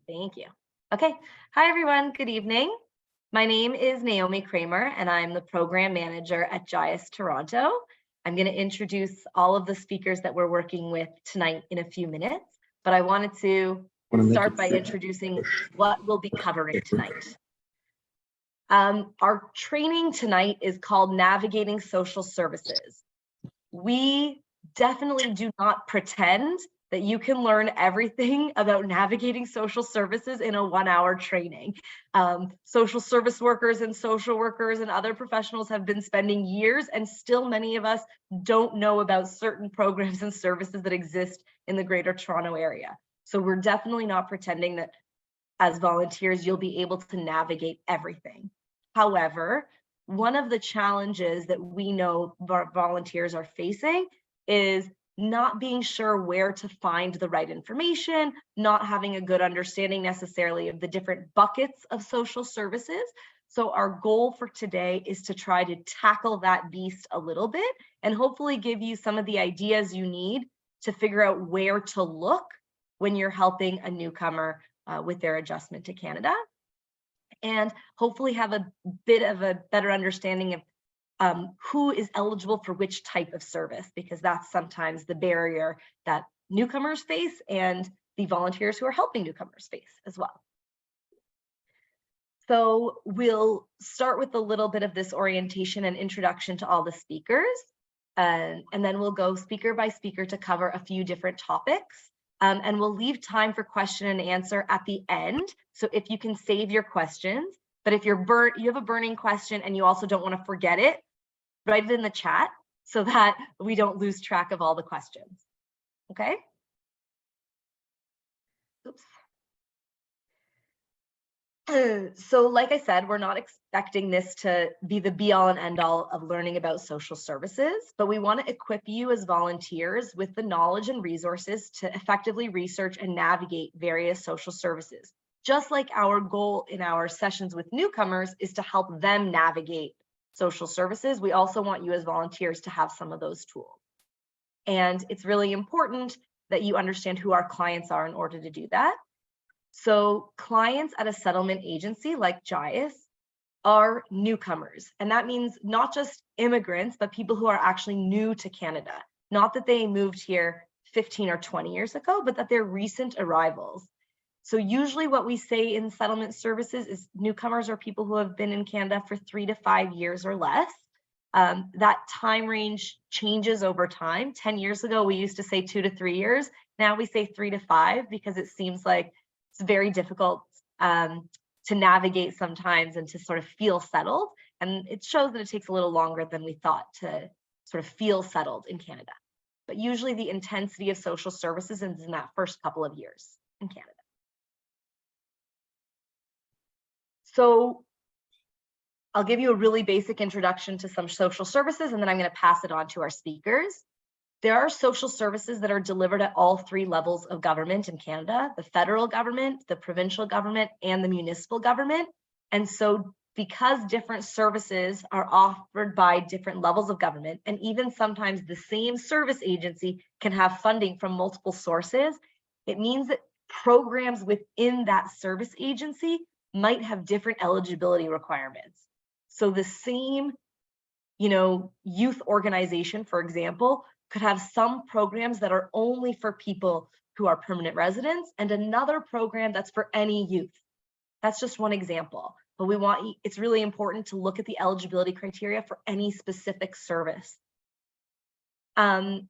Thank you. Okay. Hi, everyone. Good evening. My name is Naomi Kramer, and I'm the program manager at JIAS Toronto. I'm going to introduce all of the speakers that we're working with tonight in a few minutes, but I wanted to start by introducing what we'll be covering tonight. Our training tonight is called Navigating Social Services. We definitely do not pretend that you can learn everything about navigating social services in a 1-hour training. Social service workers and social workers and other professionals have been spending years, and still many of us don't know about certain programs and services that exist in the Greater Toronto Area. So we're definitely not pretending that as volunteers, you'll be able to navigate everything. However, one of the challenges that we know volunteers are facing is not being sure where to find the right information, not having a good understanding necessarily of the different buckets of social services. So our goal for today is to try to tackle that beast a little bit and hopefully give you some of the ideas you need to figure out where to look when you're helping a newcomer with their adjustment to Canada, and hopefully have a bit of a better understanding of who is eligible for which type of service, because that's sometimes the barrier that newcomers face and the volunteers who are helping newcomers face as well. So we'll start with a little bit of this orientation and introduction to all the speakers, and then we'll go speaker by speaker to cover a few different topics. And we'll leave time for question and answer at the end. So if you can save your questions, but if you have a burning question and you also don't want to forget it, write it in the chat so that we don't lose track of all the questions. Okay? Oops. So like I said, we're not expecting this to be the be all and end all of learning about social services, but we want to equip you as volunteers with the knowledge and resources to effectively research and navigate various social services. Just like our goal in our sessions with newcomers is to help them navigate social services, we also want you as volunteers to have some of those tools. And it's really important that you understand who our clients are in order to do that. So clients at a settlement agency like JIAS are newcomers. And that means not just immigrants, but people who are actually new to Canada. Not that they moved here 15 or 20 years ago, but that they're recent arrivals. So usually what we say in settlement services is newcomers are people who have been in Canada for 3 to 5 years or less. That time range changes over time. 10 years ago, we used to say 2 to 3 years. Now we say 3 to 5 because it seems like it's very difficult to navigate sometimes and to sort of feel settled. And it shows that it takes a little longer than we thought to sort of feel settled in Canada. But usually the intensity of social services is in that first couple of years in Canada. So I'll give you a really basic introduction to some social services, and then I'm going to pass it on to our speakers. There are social services that are delivered at all 3 levels of government in Canada: the federal government, the provincial government, and the municipal government. And so because different services are offered by different levels of government, and even sometimes the same service agency can have funding from multiple sources, it means that programs within that service agency might have different eligibility requirements. So the same, youth organization, for example, could have some programs that are only for people who are permanent residents and another program that's for any youth. That's just one example, but it's really important to look at the eligibility criteria for any specific service. And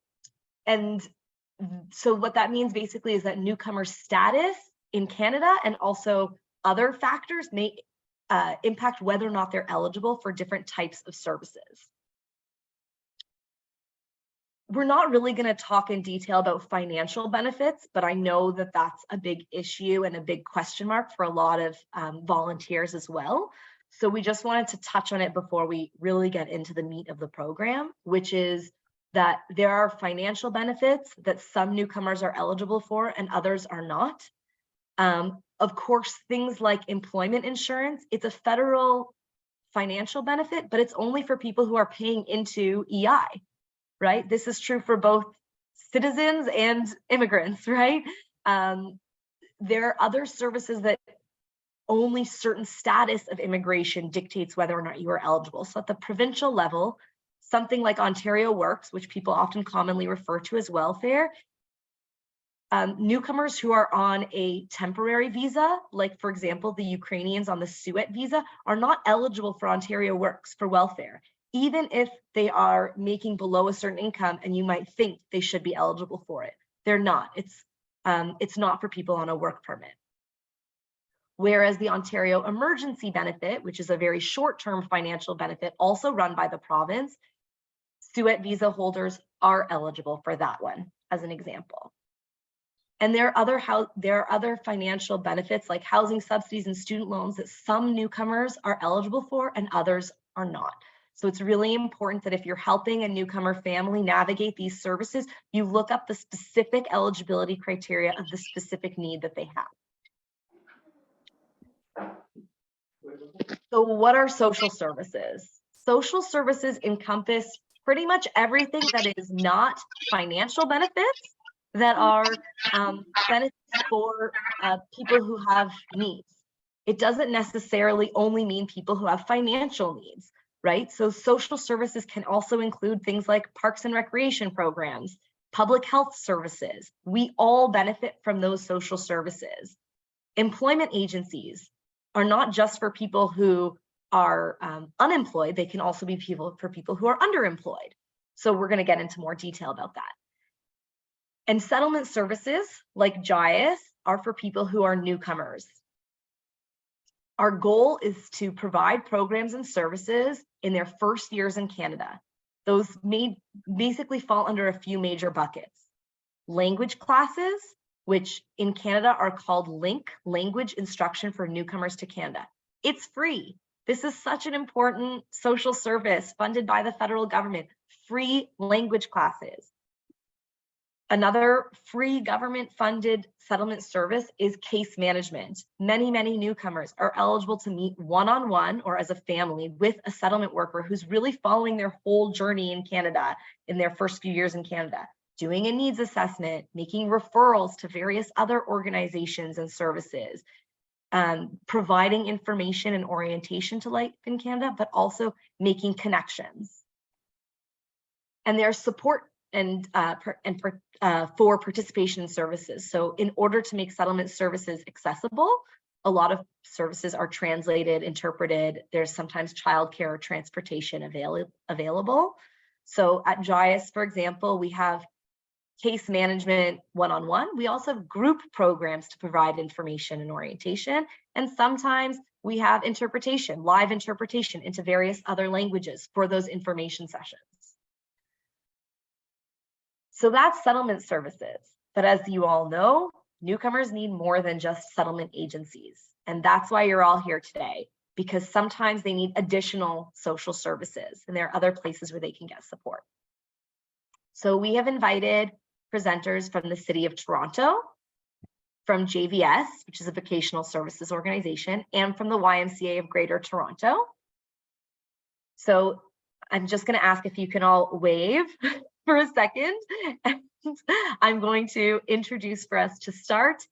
so what that means basically is that newcomer status in Canada and also other factors may impact whether or not they're eligible for different types of services. We're not really going to talk in detail about financial benefits, but I know that that's a big issue and a big question mark for a lot of volunteers as well. So we just wanted to touch on it before we really get into the meat of the program, which is that there are financial benefits that some newcomers are eligible for and others are not. Of course, things like employment insurance, it's a federal financial benefit, but it's only for people who are paying into EI. Right? This is true for both citizens and immigrants, right? there are other services that only certain status of immigration dictates whether or not you are eligible. So at the provincial level, something like Ontario Works, which people often commonly refer to as welfare, newcomers who are on a temporary visa, like for example, the Ukrainians on the Suet visa, are not eligible for Ontario Works for welfare, even if they are making below a certain income and you might think they should be eligible for it. They're not. It's not for people on a work permit. Whereas the Ontario Emergency Benefit, which is a very short-term financial benefit also run by the province, Suet visa holders are eligible for that one, as an example. And there are other financial benefits like housing subsidies and student loans that some newcomers are eligible for and others are not. So it's really important that if you're helping a newcomer family navigate these services, you look up the specific eligibility criteria of the specific need that they have. So what are social services? Social services encompass pretty much everything that is not financial benefits, that are benefits for people who have needs. It doesn't necessarily only mean people who have financial needs, right? So social services can also include things like parks and recreation programs, public health services. We all benefit from those social services. Employment agencies are not just for people who are unemployed, they can also be for people who are underemployed. So we're going to get into more detail about that. And settlement services like JIAS are for people who are newcomers. Our goal is to provide programs and services in their first years in Canada. Those may basically fall under a few major buckets. Language classes, which in Canada are called LINK, Language Instruction for Newcomers to Canada. It's free. This is such an important social service funded by the federal government, free language classes. Another free government-funded settlement service is case management. Many newcomers are eligible to meet one-on-one or as a family with a settlement worker who's really following their whole journey in Canada in their first few years in Canada, doing a needs assessment, making referrals to various other organizations and services, providing information and orientation to life in Canada, but also making connections. And there's support and for participation in services. So in order to make settlement services accessible, a lot of services are translated, interpreted. There's sometimes childcare or transportation available. So at JIAS, for example, we have case management one-on-one. We also have group programs to provide information and orientation. And sometimes we have interpretation, live interpretation into various other languages for those information sessions. So that's settlement services. But as you all know, newcomers need more than just settlement agencies. And that's why you're all here today, because sometimes they need additional social services and there are other places where they can get support. So we have invited presenters from the City of Toronto, from JVS, which is a vocational services organization, and from the YMCA of Greater Toronto. So I'm just going to ask if you can all wave for a second. And I'm going to introduce for us to start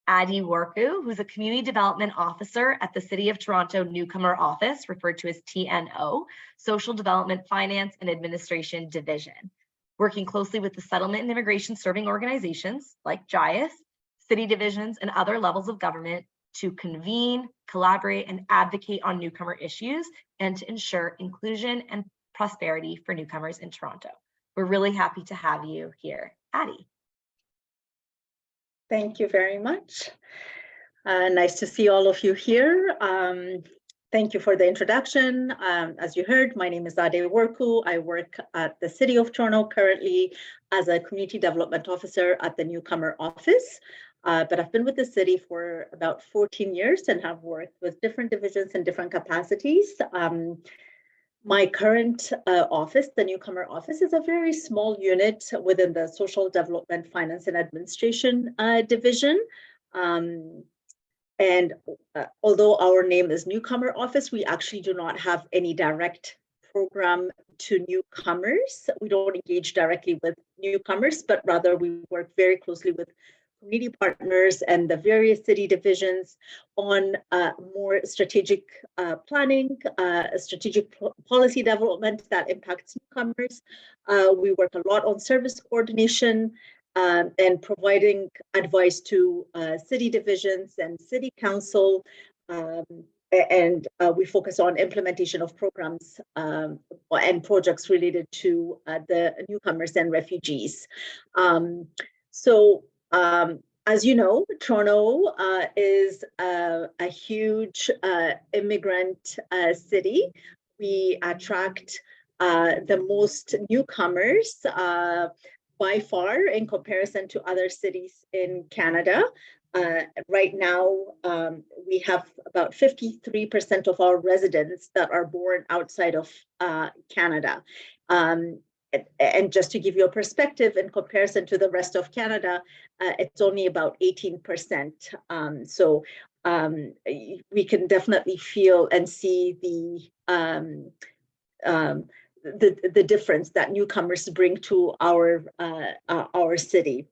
Adi Warku, who's a Community Development Officer at the City of Toronto Newcomer Office, referred to as TNO, Social Development Finance and Administration Division, working closely with the settlement and immigration serving organizations like JIAS, city divisions, and other levels of government to convene, collaborate, and advocate on newcomer issues and to ensure inclusion and prosperity for newcomers in Toronto. We're really happy to have you here. Adi. Thank you very much. Nice to see all of you here. Thank you for the introduction. As you heard, my name is Adi Warku. I work at the City of Toronto currently as a Community Development Officer at the Newcomer Office. But I've been with the city for about 14 years and have worked with different divisions in different capacities. My current office, the Newcomer Office, is a very small unit within the Social Development, Finance and Administration Division. And although our name is Newcomer Office, we actually do not have any direct program to newcomers. We don't engage directly with newcomers, but rather we work very closely with community partners and the various city divisions on more strategic planning, strategic policy development that impacts newcomers. We work a lot on service coordination and providing advice to city divisions and city council. And we focus on implementation of programs and projects related to the newcomers and refugees. As you know, Toronto is a huge immigrant city. We attract the most newcomers by far in comparison to other cities in Canada. Right now, we have about 53% of our residents that are born outside of Canada. And just to give you a perspective, in comparison to the rest of Canada, it's only about 18%. We can definitely feel and see the difference that newcomers bring to our city.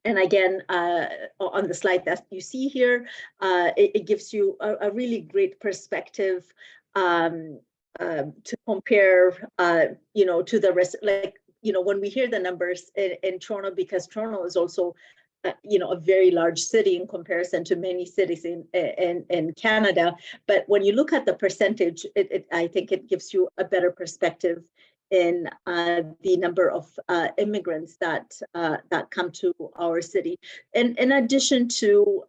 And again, on the slide that you see here, it gives you a really great perspective to compare, to the rest. Like, when we hear the numbers in Toronto, because Toronto is also, a very large city in comparison to many cities in Canada. But when you look at the percentage, I think it gives you a better perspective in the number of immigrants that come to our city. And in addition to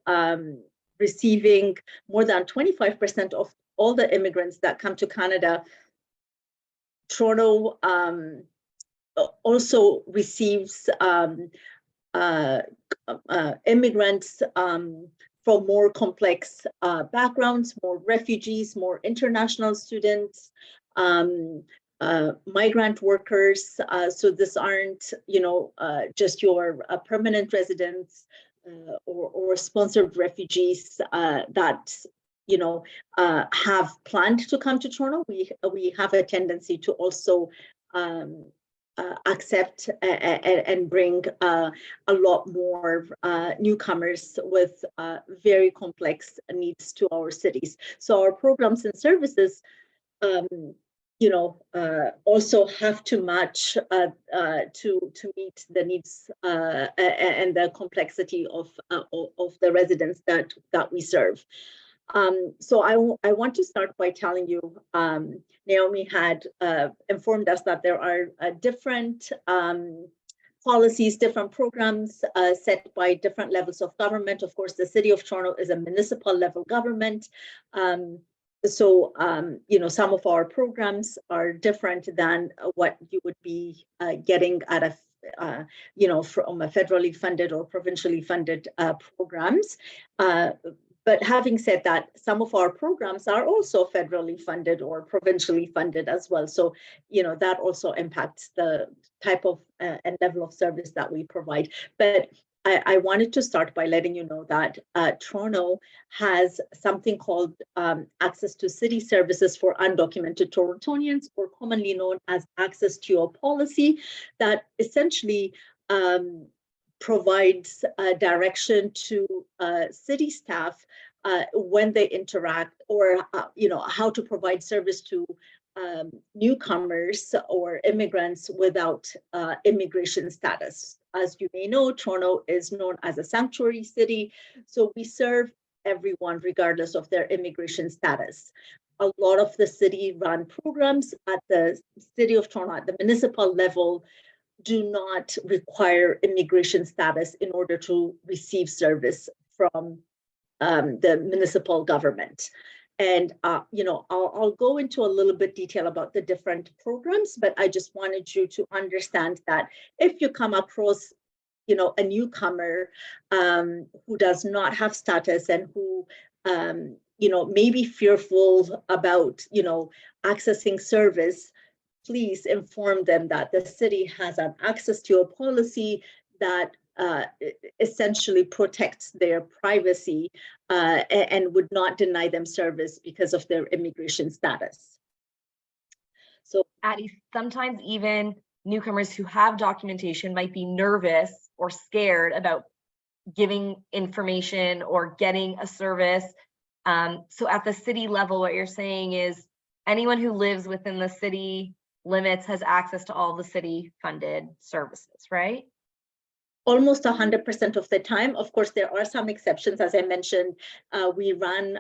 receiving more than 25% of all the immigrants that come to Canada, Toronto also receives immigrants from more complex backgrounds, more refugees, more international students, migrant workers. So this aren't, just your permanent residents or sponsored refugees that have planned to come to Toronto. We have a tendency to also accept and bring a lot more newcomers with very complex needs to our cities. So our programs and services also have to match to meet the needs and the complexity of the residents that we serve. So I want to start by telling you, Naomi had informed us that there are different policies, different programs set by different levels of government. Of course, the City of Toronto is a municipal level government. So, some of our programs are different than what you would be getting at a, from a federally funded or provincially funded programs. But having said that, some of our programs are also federally funded or provincially funded as well. So, that also impacts the type of and level of service that we provide. But I wanted to start by letting you know that Toronto has something called Access to City Services for Undocumented Torontonians, or commonly known as Access to Your Policy, that essentially provides direction to city staff when they interact, or how to provide service to newcomers or immigrants without immigration status. As you may know, Toronto is known as a sanctuary city, so we serve everyone regardless of their immigration status. A lot of the city-run programs at the City of Toronto, at the municipal level, do not require immigration status in order to receive service from the municipal government. And, I'll go into a little bit detail about the different programs, but I just wanted you to understand that if you come across, a newcomer who does not have status and who, may be fearful about, accessing service, please inform them that the city has an access to a policy that essentially protects their privacy and would not deny them service because of their immigration status. So, Addie, sometimes even newcomers who have documentation might be nervous or scared about giving information or getting a service. So at the city level, what you're saying is anyone who lives within the city limits has access to all the city funded services, right? Almost 100% of the time. Of course, there are some exceptions. As I mentioned, we run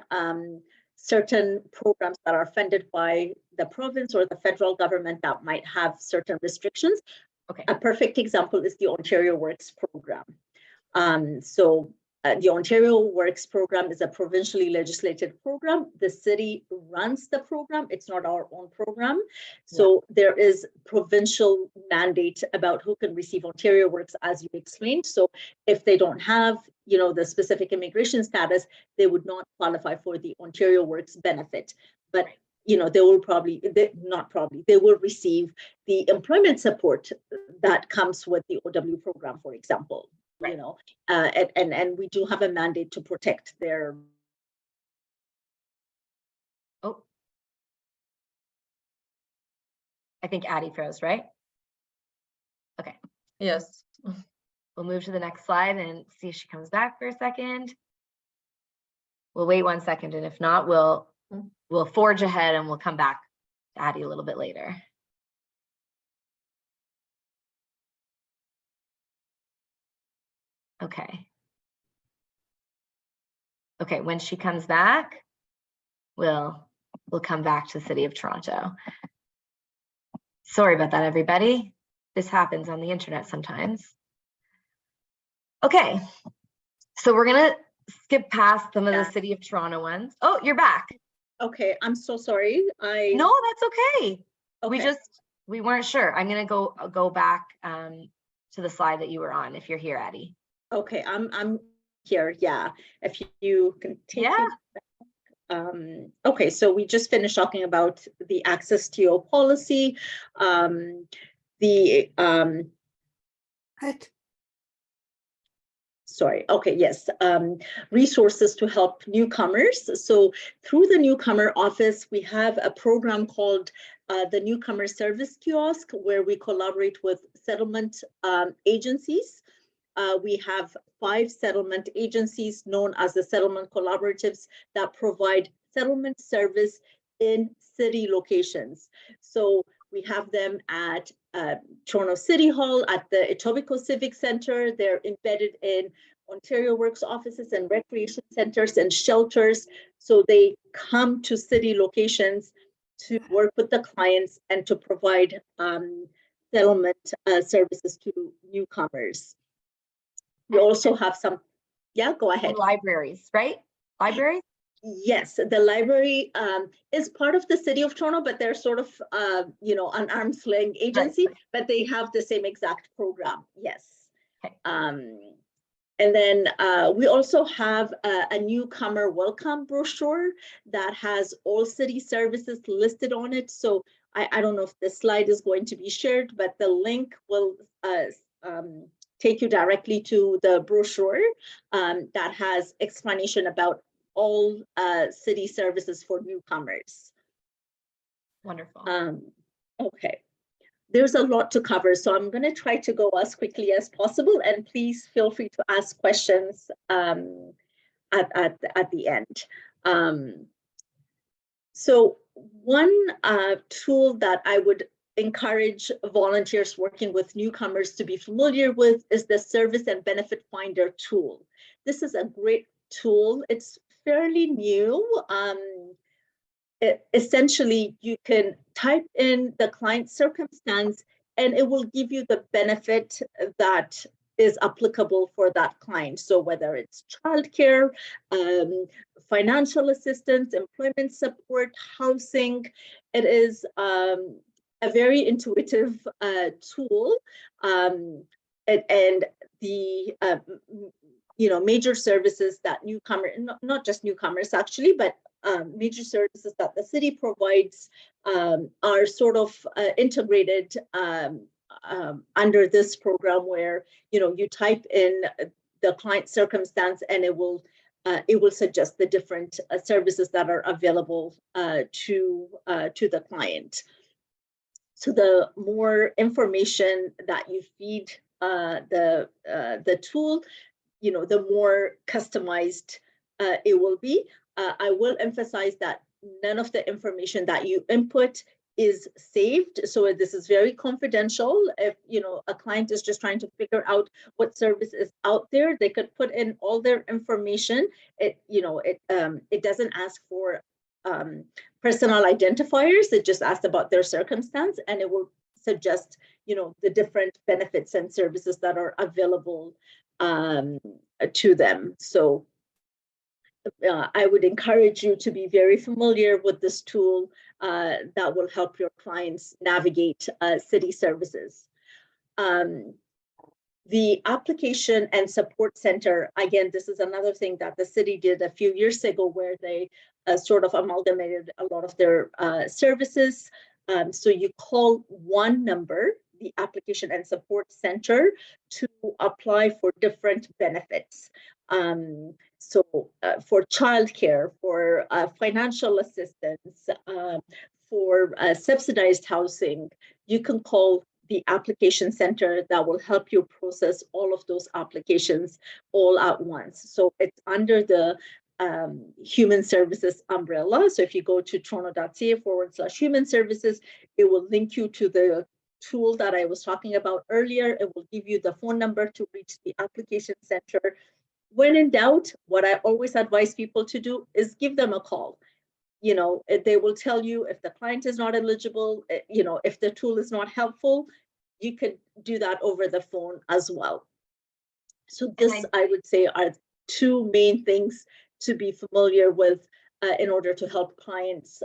certain programs that are funded by the province or the federal government that might have certain restrictions. Okay. A perfect example is the Ontario Works program. The Ontario Works program is a provincially legislated program. The city runs the program. It's not our own program. So there is provincial mandate about who can receive Ontario Works, as you explained. So if they don't have, the specific immigration status, they would not qualify for the Ontario Works benefit. But they will they will receive the employment support that comes with the OW program, for example. Right. And we do have a mandate to protect their. Oh, I think Addie froze, right? Okay. Yes. We'll move to the next slide and see if she comes back for a second. We'll wait 1 second, and if not, we'll forge ahead and we'll come back to Addie a little bit later. Okay. Okay, when she comes back, we'll come back to the City of Toronto. Sorry about that, everybody. This happens on the internet sometimes. Okay, so we're gonna skip past some of the City of Toronto ones. Oh, you're back. Okay, I'm so sorry. No, that's okay. We weren't sure. I'm gonna go back to the slide that you were on if you're here, Addie. Okay, I'm here. Yeah, if you can take it. Okay, so we just finished talking about the access to your policy, Sorry. Okay. Yes. Resources to help newcomers. So through the Newcomer Office, we have a program called the Newcomer Service Kiosk, where we collaborate with settlement agencies. We have 5 settlement agencies known as the settlement collaboratives that provide settlement service in city locations. So we have them at Toronto City Hall, at the Etobicoke Civic Center. They're embedded in Ontario Works offices and recreation centers and shelters. So they come to city locations to work with the clients and to provide settlement services to newcomers. We also have some, go ahead. And libraries, right? Libraries? Yes, the library is part of the City of Toronto, but they're sort of, an arm's length agency, right. But they have the same exact program. Yes. Okay. And then we also have a newcomer welcome brochure that has all city services listed on it. So I don't know if this slide is going to be shared, but the link will take you directly to the brochure that has explanation about all city services for newcomers. Wonderful. Okay, there's a lot to cover, so I'm going to try to go as quickly as possible, and please feel free to ask questions at the end. So one tool that I would encourage volunteers working with newcomers to be familiar with is the Service and Benefit Finder tool. This is a great tool. It's fairly new. Essentially, you can type in the client circumstance and it will give you the benefit that is applicable for that client. So whether it's childcare, financial assistance, employment support, housing, it is a very intuitive tool. And the major services that not just newcomers actually, but major services that the city provides are sort of integrated under this program, where you type in the client circumstance and it will suggest the different services that are available to the client. So the more information that you feed the tool, the more customized it will be. I will emphasize that none of the information that you input is saved. So this is very confidential. If a client is just trying to figure out what service is out there, they could put in all their information. It doesn't ask for personal identifiers. It just asks about their circumstance, and it will suggest the different benefits and services that are available to them. So I would encourage you to be very familiar with this tool that will help your clients navigate city services. The application and support center, again, this is another thing that the city did a few years ago, where they sort of amalgamated a lot of their services. So you call one number, the application and support center, to apply for different benefits. So for childcare, for financial assistance, for subsidized housing, you can call the application center that will help you process all of those applications all at once. So it's under the Human Services umbrella. So if you go to toronto.ca/human services, it will link you to the tool that I was talking about earlier. It will give you the phone number to reach the application center. When in doubt, what I always advise people to do is give them a call. They will tell you if the client is not eligible, if the tool is not helpful, you could do that over the phone as well. So this, I would say, are two main things to be familiar with in order to help clients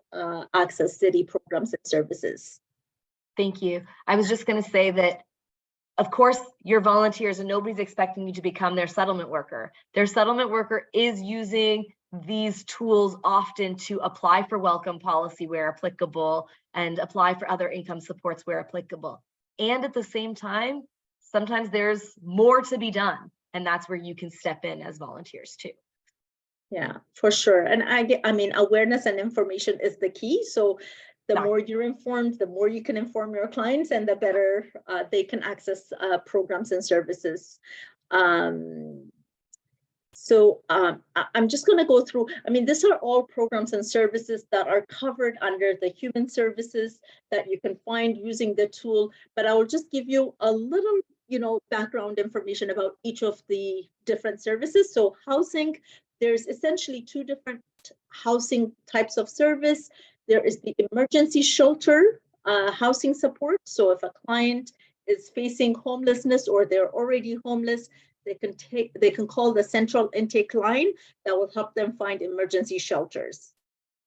access city programs and services. Thank you. I was just going to say that, of course, you're volunteers and nobody's expecting you to become their settlement worker. Their settlement worker is using these tools often to apply for welcome policy where applicable and apply for other income supports where applicable. And at the same time, sometimes there's more to be done, and that's where you can step in as volunteers too. Yeah, for sure. And I mean, awareness and information is the key. So the more you're informed, the more you can inform your clients, and the better they can access programs and services. So I'm just going to go through, I mean, these are all programs and services that are covered under the Human Services that you can find using the tool, but I will just give you a little, background information about each of the different services. So housing, there's essentially two different housing types of service. There is the emergency shelter housing support. So if a client is facing homelessness or they're already homeless, they can call the central intake line that will help them find emergency shelters.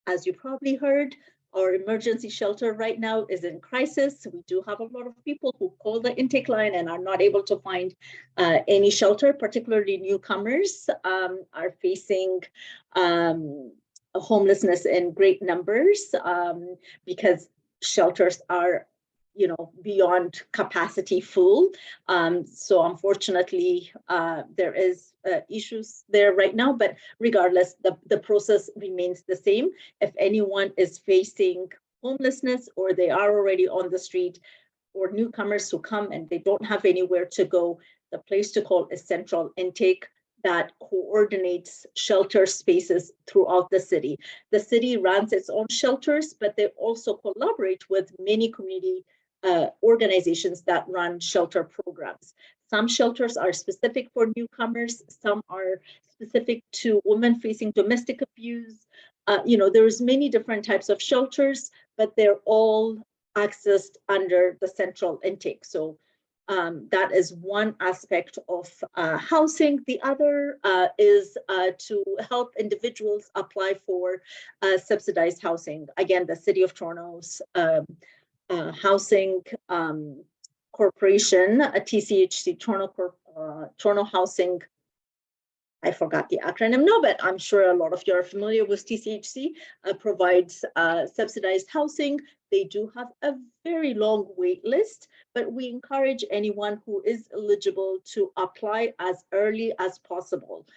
As you probably heard, our emergency shelter right now is in crisis. We do have a lot of people who call the intake line and are not able to find any shelter, particularly newcomers are facing homelessness in great numbers because shelters are beyond capacity full. So unfortunately, there is issues there right now, but regardless, the process remains the same. If anyone is facing homelessness or they are already on the street, or newcomers who come and they don't have anywhere to go, the place to call is Central Intake that coordinates shelter spaces throughout the city. The city runs its own shelters, but they also collaborate with many community organizations that run shelter programs. Some shelters are specific for newcomers, some are specific to women facing domestic abuse. There's many different types of shelters, but they're all accessed under the Central Intake. So that is one aspect of housing. The other is to help individuals apply for subsidized housing. Again, the City of Toronto's Housing Corporation, TCHC, Toronto Housing, I forgot the acronym now, but I'm sure a lot of you are familiar with TCHC, provides subsidized housing. They do have a very long wait list, but we encourage anyone who is eligible to apply as early as possible.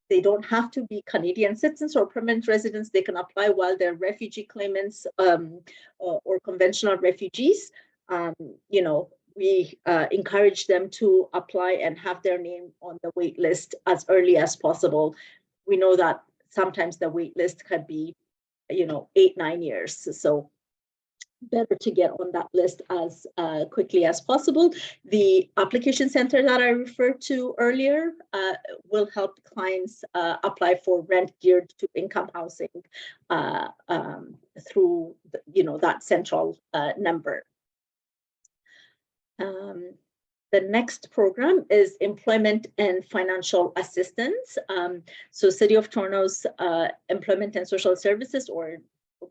They don't have to be Canadian citizens or permanent residents. They can apply while they're refugee claimants or conventional refugees. we encourage them to apply and have their name on the wait list as early as possible. We know that sometimes the wait list could be, 8-9 years. So better to get on that list as quickly as possible. The application center that I referred to earlier will help clients apply for rent geared to income housing through that central number. The next program is Employment and Financial Assistance. So City of Toronto's Employment and Social Services, or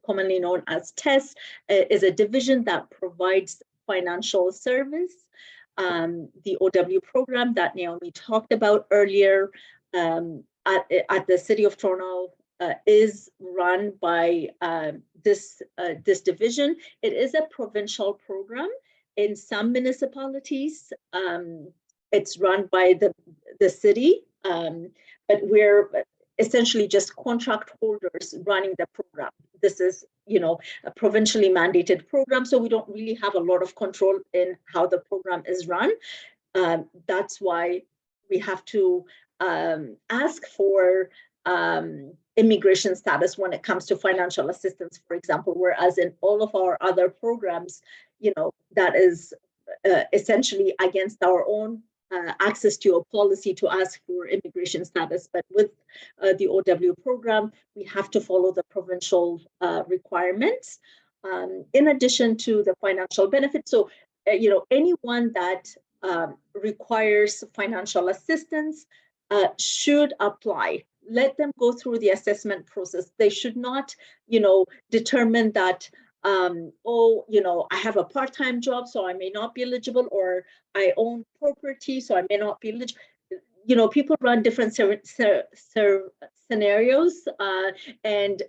commonly known as TESS, is a division that provides financial service. The OW program that Naomi talked about earlier at the City of Toronto is run by this division. It is a provincial program. In some municipalities, it's run by the city, but we're essentially just contract holders running the program. This is, a provincially mandated program, so we don't really have a lot of control in how the program is run. That's why we have to ask for immigration status when it comes to financial assistance, for example, whereas in all of our other programs, that is essentially against our own access to a policy to ask for immigration status. But with the OW program, we have to follow the provincial requirements in addition to the financial benefits. So, anyone that requires financial assistance should apply. Let them go through the assessment process. They should not, determine that, I have a part-time job, so I may not be eligible, or I own property, so I may not be eligible. People run different scenarios and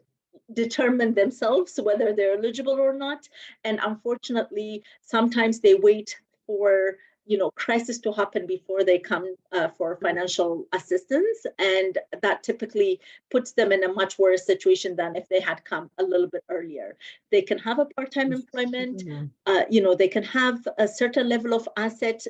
determine themselves whether they're eligible or not. And unfortunately, sometimes they wait for crisis to happen before they come for financial assistance. And that typically puts them in a much worse situation than if they had come a little bit earlier. They can have a part-time employment, they can have a certain level of asset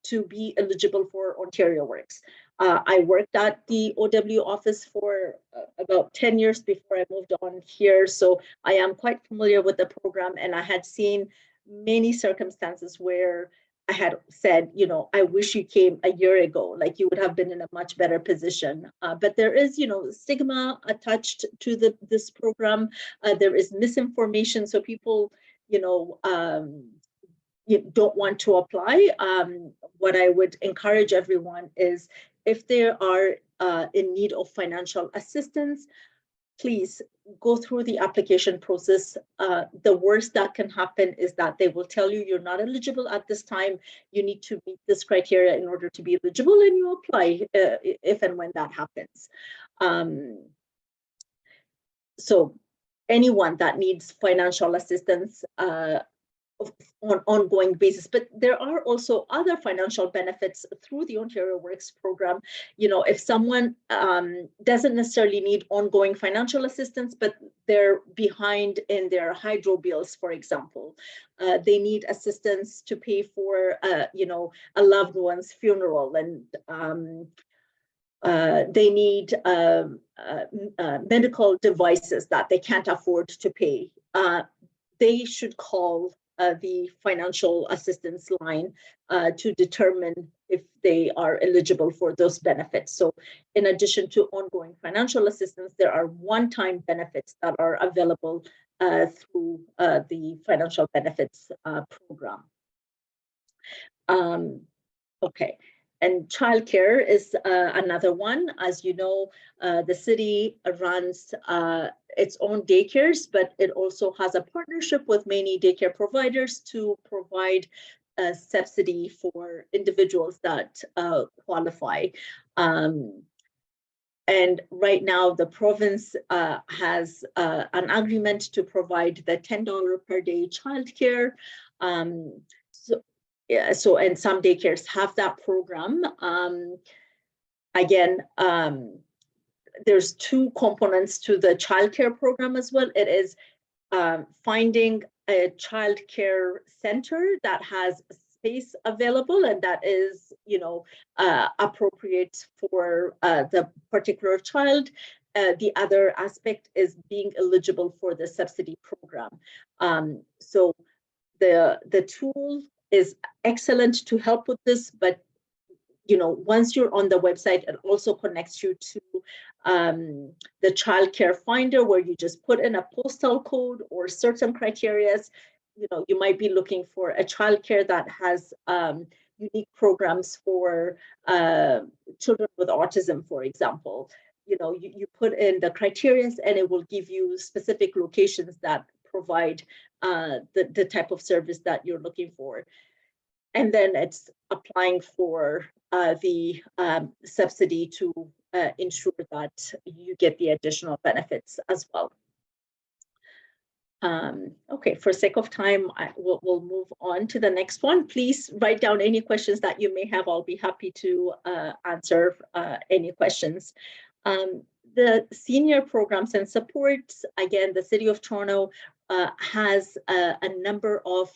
to be eligible for Ontario Works. I worked at the OW office for about 10 years before I moved on here. So I am quite familiar with the program, and I had seen many circumstances where I had said, I wish you came a year ago, like you would have been in a much better position. But there is, stigma attached to this program. There is misinformation. So people, don't want to apply. What I would encourage everyone is, if they are in need of financial assistance, please go through the application process. The worst that can happen is that they will tell you you're not eligible at this time. You need to meet this criteria in order to be eligible, and you apply if and when that happens. So anyone that needs financial assistance on an ongoing basis, but there are also other financial benefits through the Ontario Works program. If someone doesn't necessarily need ongoing financial assistance, but they're behind in their hydro bills, for example, they need assistance to pay for, a loved one's funeral, and they need medical devices that they can't afford to pay. They should call the financial assistance line to determine if they are eligible for those benefits. So in addition to ongoing financial assistance, there are one-time benefits that are available through the financial benefits program. Okay. And childcare is another one. As you know, the city runs its own daycares, but it also has a partnership with many daycare providers to provide a subsidy for individuals that qualify. And right now, the province has an agreement to provide the $10 per day childcare. So, and some daycares have that program. Again, there's two components to the childcare program as well. It is finding a childcare center that has space available, and that is, appropriate for the particular child. The other aspect is being eligible for the subsidy program. So the tool is excellent to help with this, but once you're on the website, it also connects you to the child care finder, where you just put in a postal code or certain criteria. You might be looking for a child care that has unique programs for children with autism, for example. You put in the criteria and it will give you specific locations that provide the type of service that you're looking for. And then it's applying for the subsidy to ensure that you get the additional benefits as well. Okay, for sake of time, we'll move on to the next one. Please write down any questions that you may have. I'll be happy to answer any questions. The senior programs and supports, again, the City of Toronto has a number of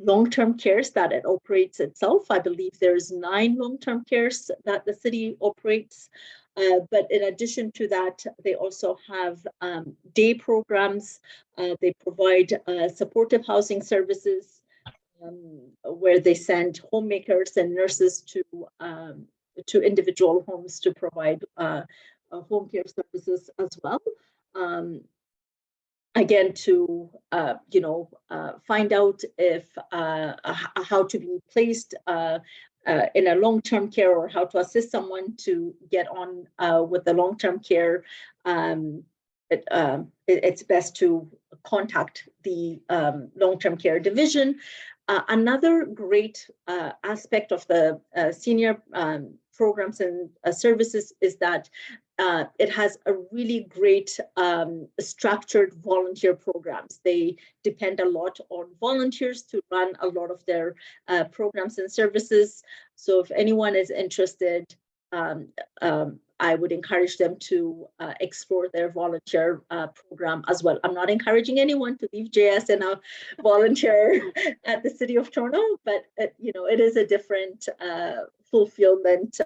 long-term cares that it operates itself. I believe there's 9 long-term cares that the city operates. But in addition to that, they also have day programs. They provide supportive housing services, where they send homemakers and nurses to individual homes to provide home care services as well. Again, to find out if how to be placed in a long-term care, or how to assist someone to get on with the long-term care, it's best to contact the long-term care division. Another great aspect of the senior programs and services is that it has a really great structured volunteer programs. They depend a lot on volunteers to run a lot of their programs and services. So if anyone is interested, I would encourage them to explore their volunteer program as well. I'm not encouraging anyone to leave JIAS and volunteer at the City of Toronto, but it is a different fulfillment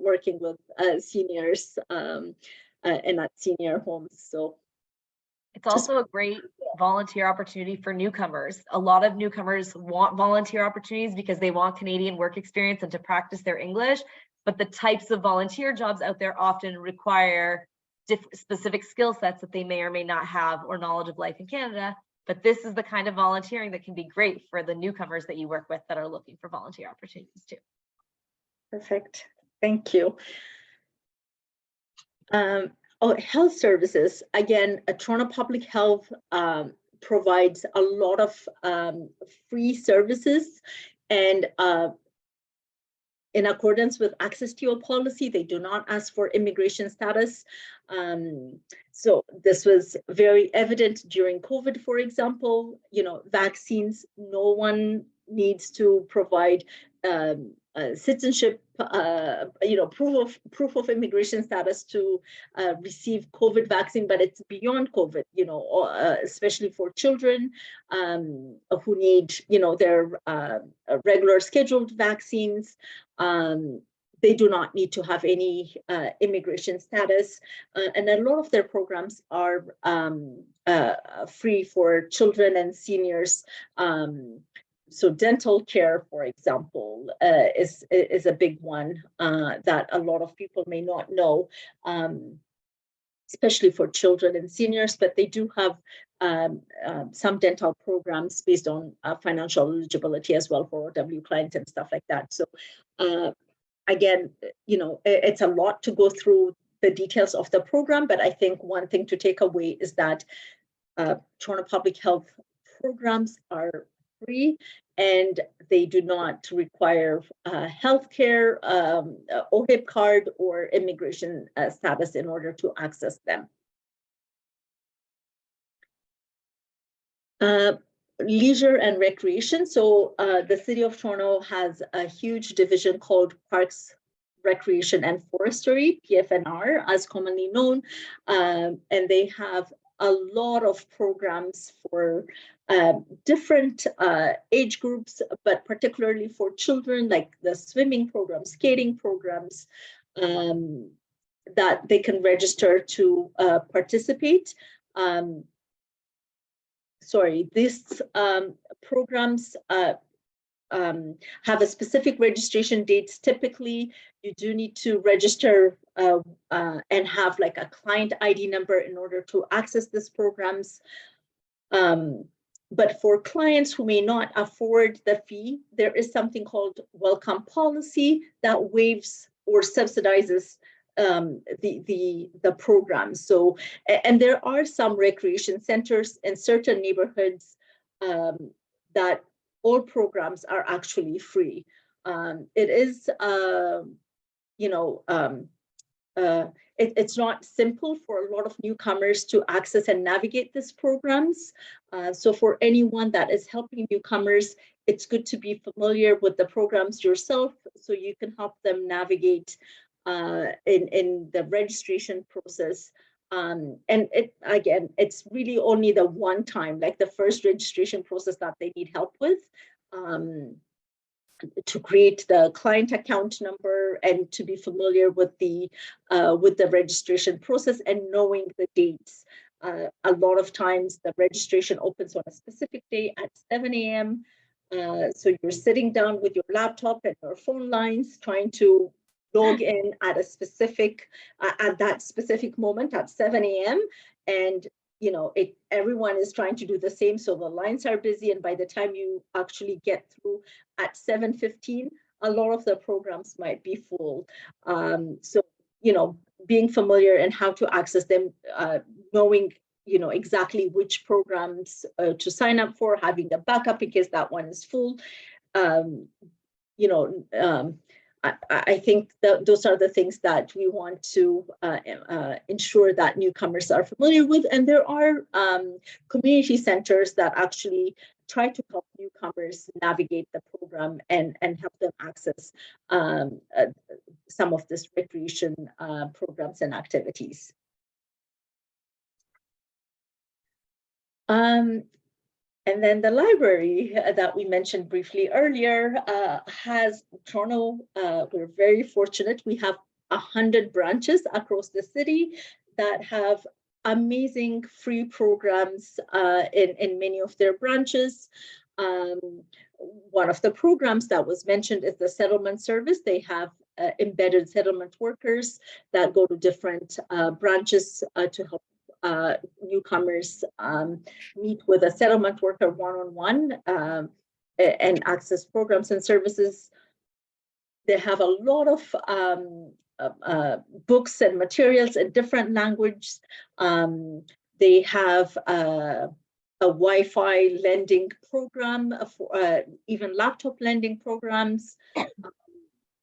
working with seniors and at senior homes. So it's also a great volunteer opportunity for newcomers. A lot of newcomers want volunteer opportunities because they want Canadian work experience and to practice their English. But the types of volunteer jobs out there often require specific skill sets that they may or may not have, or knowledge of life in Canada. But this is the kind of volunteering that can be great for the newcomers that you work with that are looking for volunteer opportunities too. Perfect. Thank you. Health services. Again, Toronto Public Health provides a lot of free services, and in accordance with access to your policy, they do not ask for immigration status. So this was very evident during COVID, for example. Vaccines, no one needs to provide citizenship, proof of immigration status to receive COVID vaccine, but it's beyond COVID, especially for children who need, their regular scheduled vaccines. They do not need to have any immigration status, and a lot of their programs are free for children and seniors. So dental care, for example, is a big one that a lot of people may not know, especially for children and seniors, but they do have some dental programs based on financial eligibility as well for OW clients and stuff like that. So again, it's a lot to go through the details of the program, but I think one thing to take away is that Toronto Public Health programs are free, and they do not require healthcare, OHIP card, or immigration status in order to access them. Leisure and recreation. So the City of Toronto has a huge division called Parks, Recreation and Forestry, PFNR, as commonly known, and they have a lot of programs for different age groups, but particularly for children, like the swimming programs, skating programs, that they can register to participate. These programs have a specific registration dates. Typically, you do need to register and have like a client ID number in order to access these programs. But for clients who may not afford the fee, there is something called welcome policy that waives or subsidizes the program. So, and there are some recreation centers in certain neighborhoods that all programs are actually free. It is, it's not simple for a lot of newcomers to access and navigate these programs. So for anyone that is helping newcomers, it's good to be familiar with the programs yourself so you can help them navigate in the registration process. And it's really only the one time, like the first registration process, that they need help with, to create the client account number and to be familiar with the registration process and knowing the dates. A lot of times the registration opens on a specific day at 7 a.m. So you're sitting down with your laptop and your phone lines trying to log in at a specific, at that specific moment at 7 a.m. And everyone is trying to do the same, so the lines are busy, and by the time you actually get through at 7:15, a lot of the programs might be full. So being familiar and how to access them, knowing exactly which programs to sign up for, having a backup in case that one is full. I think that those are the things that we want to ensure that newcomers are familiar with. And there are community centers that actually try to help newcomers navigate the program and help them access some of this recreation programs and activities. And then the library that we mentioned briefly earlier has Toronto. We're very fortunate. We have 100 branches across the city that have amazing free programs in many of their branches. One of the programs that was mentioned is the settlement service. They have embedded settlement workers that go to different branches to help newcomers meet with a settlement worker one-on-one and access programs and services. They have a lot of books and materials in different languages. They have a Wi-Fi lending program, for even laptop lending programs.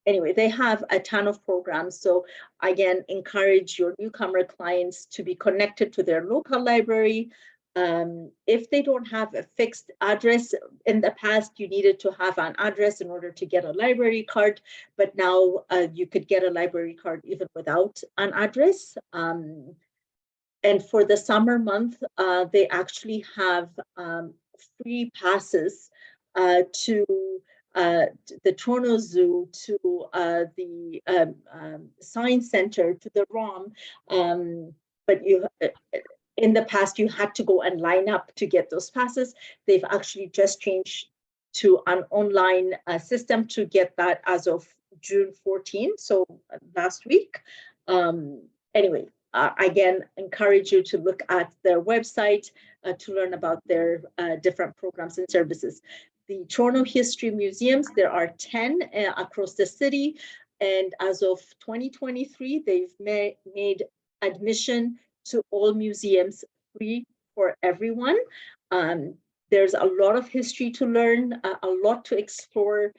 Anyway, they have a ton of programs. So again, encourage your newcomer clients to be connected to their local library. If they don't have a fixed address, in the past, you needed to have an address in order to get a library card, but now you could get a library card even without an address. And for the summer month, they actually have free passes to the Toronto Zoo, to the Science Center, to the ROM. But in the past, you had to go and line up to get those passes. They've actually just changed to an online system to get that as of June 14, so last week. Anyway, again, encourage you to look at their website to learn about their different programs and services. The Toronto History Museums, there are 10 across the city. And as of 2023, they've made admission to all museums free for everyone. There's a lot of history to learn, a lot to explore.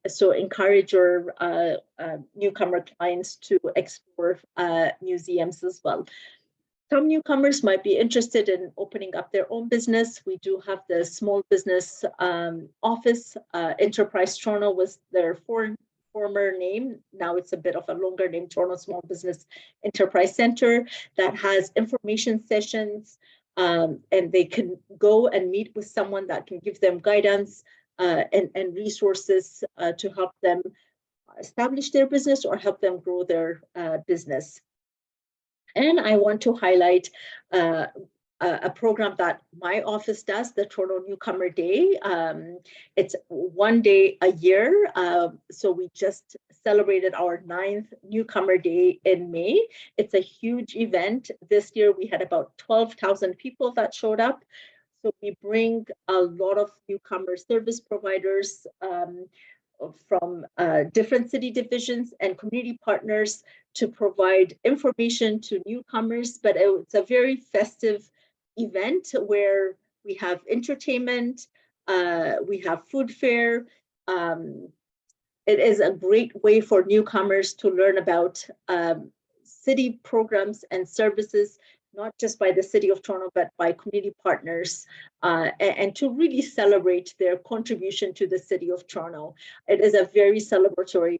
So encourage your newcomer clients to explore museums as well. Some newcomers might be interested in opening up their own business. We do have the small business office. Enterprise Toronto was their former name. Now it's a bit of a longer name, Toronto Small Business Enterprise Center, that has information sessions, and they can go and meet with someone that can give them guidance and resources to help them establish their business or help them grow their business. And I want to highlight a program that my office does, the Toronto Newcomer Day. It's one day a year. So we just celebrated our 9th Newcomer Day in May. It's a huge event. This year we had about 12,000 people that showed up. So we bring a lot of newcomer service providers from different city divisions and community partners to provide information to newcomers, but it's a very festive event where we have entertainment, we have food fair. It is a great way for newcomers to learn about city programs and services, not just by the City of Toronto, but by community partners, and to really celebrate their contribution to the City of Toronto. It is a very celebratory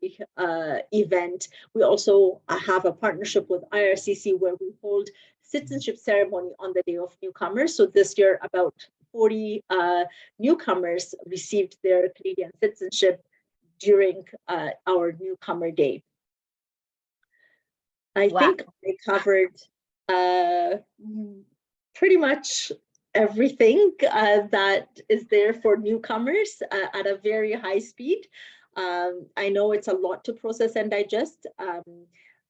event. We also have a partnership with IRCC where we hold citizenship ceremony on the Day of Newcomers. So this year, about 40 newcomers received their Canadian citizenship during our Newcomer Day. I think I covered pretty much everything that is there for newcomers at a very high speed. I know it's a lot to process and digest.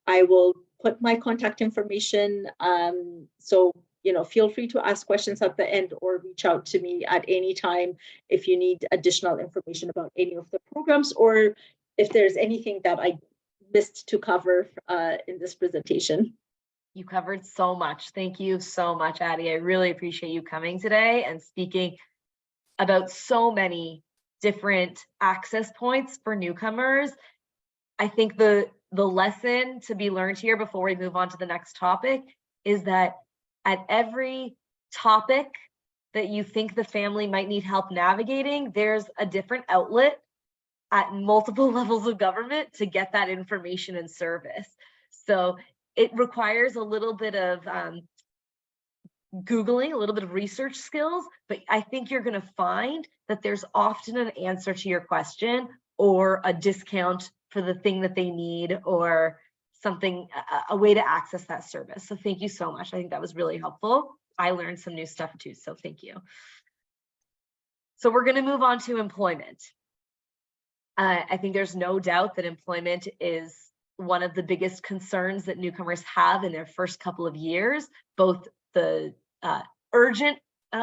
I will put my contact information, so feel free to ask questions at the end or reach out to me at any time if you need additional information about any of the programs, or if there's anything that I missed to cover in this presentation. You covered so much. Thank you so much, Addie. I really appreciate you coming today and speaking about so many different access points for newcomers. I think the lesson to be learned here before we move on to the next topic is that at every topic that you think the family might need help navigating, there's a different outlet at multiple levels of government to get that information and service. So it requires a little bit of Googling, a little bit of research skills, but I think you're going to find that there's often an answer to your question or a discount for the thing that they need or something, a way to access that service. So thank you so much. I think that was really helpful. I learned some new stuff too, so thank you. So we're going to move on to employment. I think there's no doubt that employment is one of the biggest concerns that newcomers have in their first couple of years, both the urgent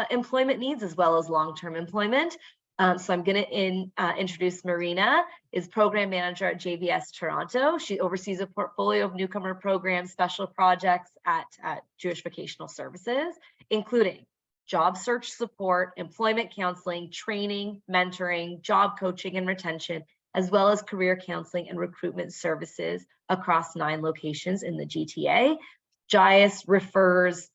employment needs as well as long-term employment. So I'm going to introduce Marina, is program manager at JIAS Toronto. She oversees a portfolio of newcomer programs, special projects at Jewish Vocational Services, including job search support, employment counseling, training, mentoring, job coaching and retention, as well as career counseling and recruitment services across 9 locations in the GTA. JIAS refers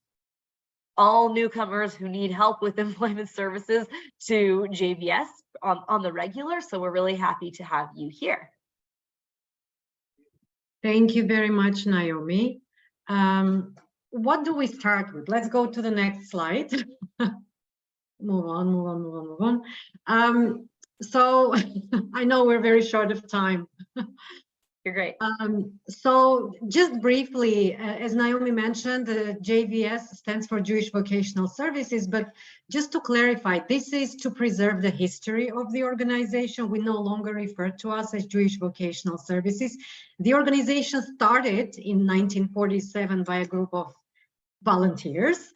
all newcomers who need help with employment services to JVS on the regular, so we're really happy to have you here. Thank you very much, Naomi. What do we start with? Let's go to the next slide. Move on. So I know we're very short of time. You're great. So just briefly, as Naomi mentioned, the JVS stands for Jewish Vocational Services, but just to clarify, this is to preserve the history of the organization. We no longer refer to us as Jewish Vocational Services. The organization started in 1947 by a group of volunteers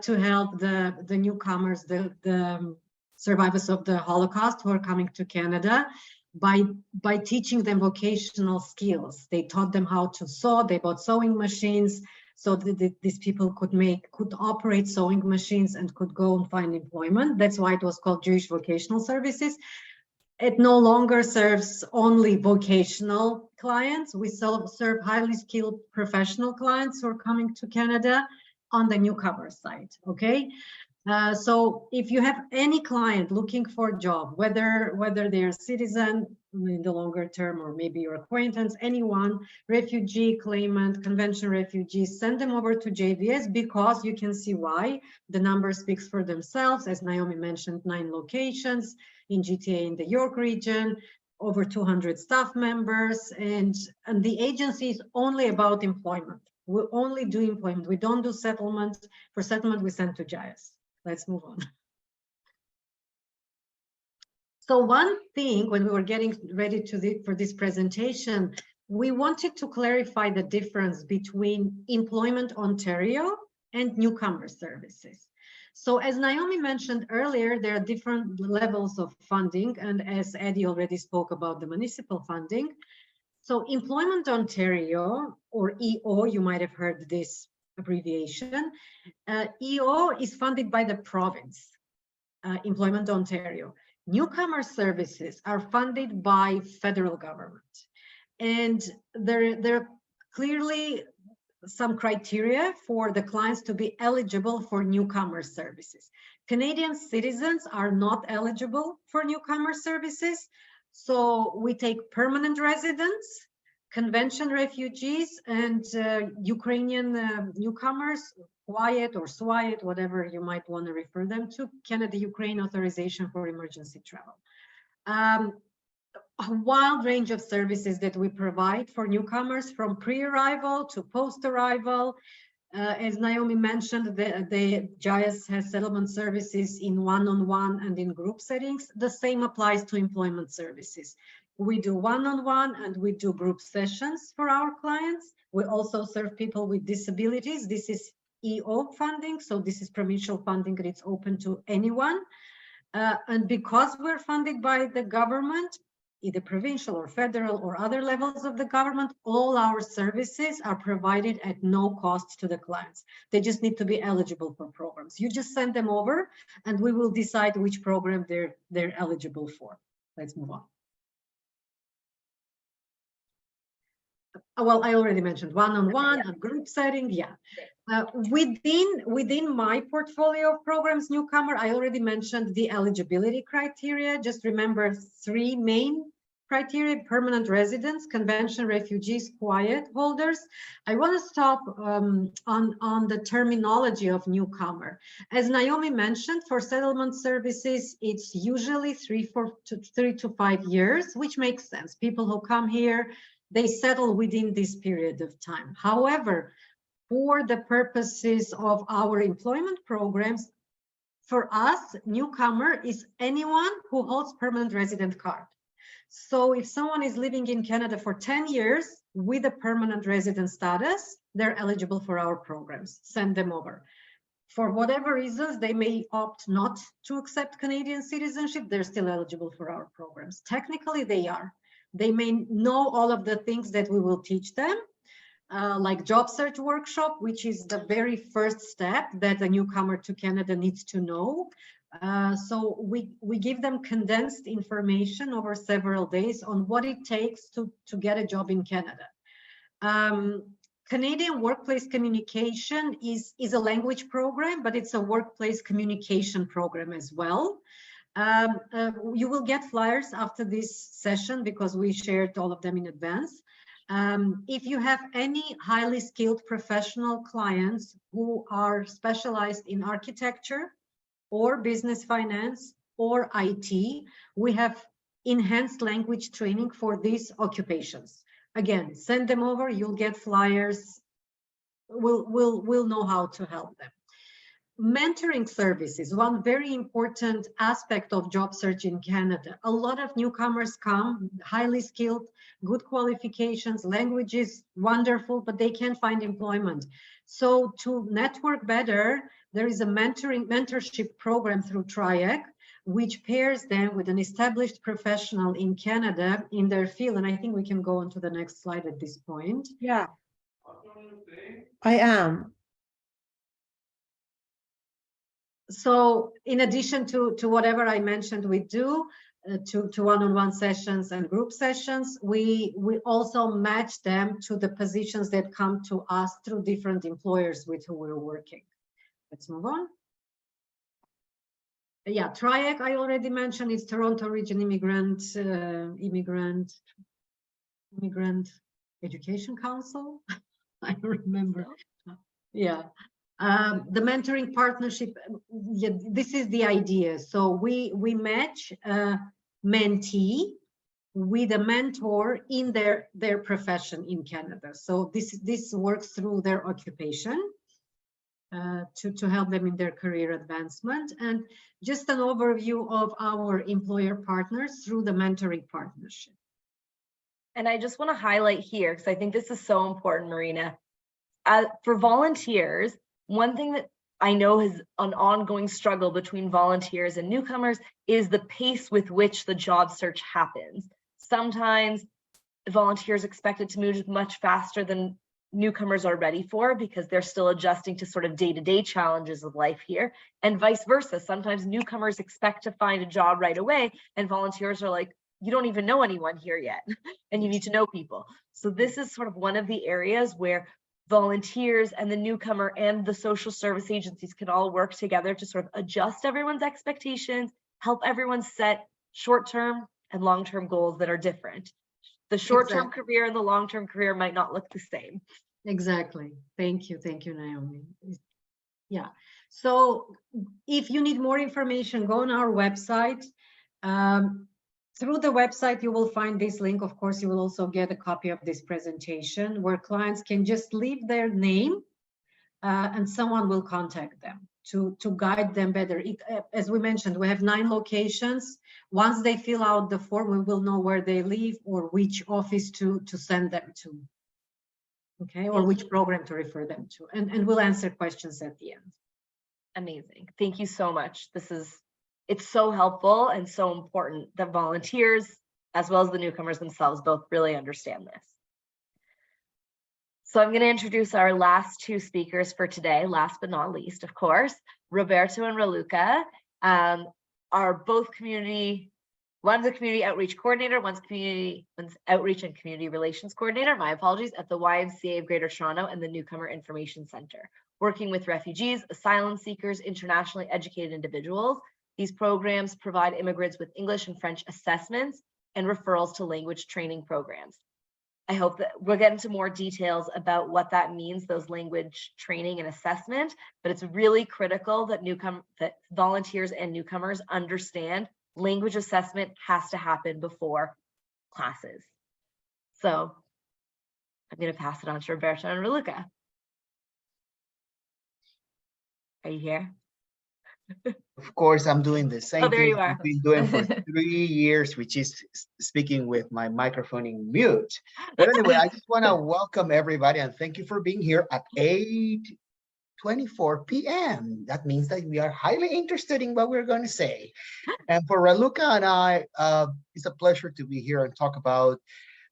to help the newcomers, the survivors of the Holocaust who are coming to Canada by teaching them vocational skills. They taught them how to sew. They bought sewing machines so that these people could operate sewing machines and could go and find employment. That's why it was called Jewish Vocational Services. It no longer serves only vocational clients. We serve highly skilled professional clients who are coming to Canada on the newcomer side, okay? So if you have any client looking for a job, whether they're a citizen in the longer term or maybe your acquaintance, anyone, refugee, claimant, convention refugees, send them over to JVS, because you can see why. The number speaks for themselves. As Naomi mentioned, 9 locations in GTA in the York region, over 200 staff members, and the agency is only about employment. We only do employment. We don't do settlement. For settlement, we send to JIAS. Let's move on. So one thing, when we were getting ready for this presentation, we wanted to clarify the difference between Employment Ontario and Newcomer Services. So as Naomi mentioned earlier, there are different levels of funding, and as Eddie already spoke about the municipal funding. So Employment Ontario, or EO, you might have heard this abbreviation. EO is funded by the province, Employment Ontario. Newcomer Services are funded by federal government. And there are clearly some criteria for the clients to be eligible for Newcomer Services. Canadian citizens are not eligible for Newcomer Services. So we take permanent residents, convention refugees, and Ukrainian newcomers, Quiet or SWIAT, whatever you might want to refer them to, Canada-Ukraine Authorization for Emergency Travel. A wide range of services that we provide for newcomers, from pre-arrival to post-arrival. As Naomi mentioned, the JIAS has settlement services in one-on-one and in group settings. The same applies to employment services. We do one-on-one and we do group sessions for our clients. We also serve people with disabilities. This is EO funding, so this is provincial funding, and it's open to anyone. And because we're funded by the government, either provincial or federal or other levels of the government, all our services are provided at no cost to the clients. They just need to be eligible for programs. You just send them over and we will decide which program they're eligible for. Let's move on. Well, I already mentioned one-on-one and group setting, yeah. Within my portfolio of programs, Newcomer, I already mentioned the eligibility criteria. Just remember 3 main criteria: permanent residents, convention refugees, Quiet holders. I want to stop on the terminology of newcomer. As Naomi mentioned, for settlement services, it's usually 3 to 5 years, which makes sense. People who come here, they settle within this period of time. However, for the purposes of our employment programs, for us, newcomer is anyone who holds permanent resident card. So if someone is living in Canada for 10 years with a permanent resident status, they're eligible for our programs. Send them over. For whatever reasons, they may opt not to accept Canadian citizenship, they're still eligible for our programs. Technically, they are. They may know all of the things that we will teach them, like job search workshop, which is the very first step that a newcomer to Canada needs to know. So we give them condensed information over several days on what it takes to get a job in Canada. Canadian Workplace Communication is a language program, but it's a workplace communication program as well. You will get flyers after this session because we shared all of them in advance. If you have any highly skilled professional clients who are specialized in architecture or business finance or IT, we have enhanced language training for these occupations. Again, send them over, you'll get flyers. We'll know how to help them. Mentoring services, one very important aspect of job search in Canada. A lot of newcomers come, highly skilled, good qualifications, languages, wonderful, but they can't find employment. So to network better, there is a mentorship program through TRIAC, which pairs them with an established professional in Canada in their field. And I think we can go on to the next slide at this point. Yeah, I am. So in addition to whatever I mentioned we do, to one-on-one sessions and group sessions, we also match them to the positions that come to us through different employers with who we're working. Let's move on. Yeah, TRIAC, I already mentioned, is Toronto Region Immigrant Education Council. I don't remember. Yeah. The mentoring partnership, yeah, this is the idea. So we match a mentee with a mentor in their profession in Canada. So this works through their occupation to help them in their career advancement. And just an overview of our employer partners through the mentoring partnership. And I just want to highlight here, because I think this is so important, Marina. For volunteers, one thing that I know is an ongoing struggle between volunteers and newcomers is the pace with which the job search happens. Sometimes volunteers expect it to move much faster than newcomers are ready for because they're still adjusting to sort of day-to-day challenges of life here, and vice versa. Sometimes newcomers expect to find a job right away and volunteers are like, you don't even know anyone here yet and you need to know people. So this is sort of one of the areas where volunteers and the newcomer and the social service agencies can all work together to sort of adjust everyone's expectations, help everyone set short-term and long-term goals that are different. The short-term career and the long-term career might not look the same. Exactly. Thank you, Naomi. Yeah. So if you need more information, go on our website. Through the website, you will find this link. Of course, you will also get a copy of this presentation where clients can just leave their name and someone will contact them to guide them better. As we mentioned, we have 9 locations. Once they fill out the form, we will know where they live or which office to send them to, okay, or which program to refer them to. And we'll answer questions at the end. Amazing. Thank you so much. It's so helpful and so important that volunteers, as well as the newcomers themselves, both really understand this. So I'm going to introduce our last 2 speakers for today, last but not least, of course. Roberto and Raluca are both one's a community outreach coordinator, one's outreach and community relations coordinator, my apologies, at the YMCA of Greater Toronto and the Newcomer Information Center, working with refugees, asylum seekers, internationally educated individuals. These programs provide immigrants with English and French assessments and referrals to language training programs. I hope that we'll get into more details about what that means, those language training and assessment, but it's really critical that volunteers and newcomers understand language assessment has to happen before classes. So I'm going to pass it on to Roberto and Raluca. Are you here? Of course, I'm doing the same there thing you are. I've been doing for 3 years, which is speaking with my microphone in mute. But anyway, I just want to welcome everybody and thank you for being here at 8:24 p.m. That means that we are highly interested in what we're going to say. And for Raluca and I, it's a pleasure to be here and talk about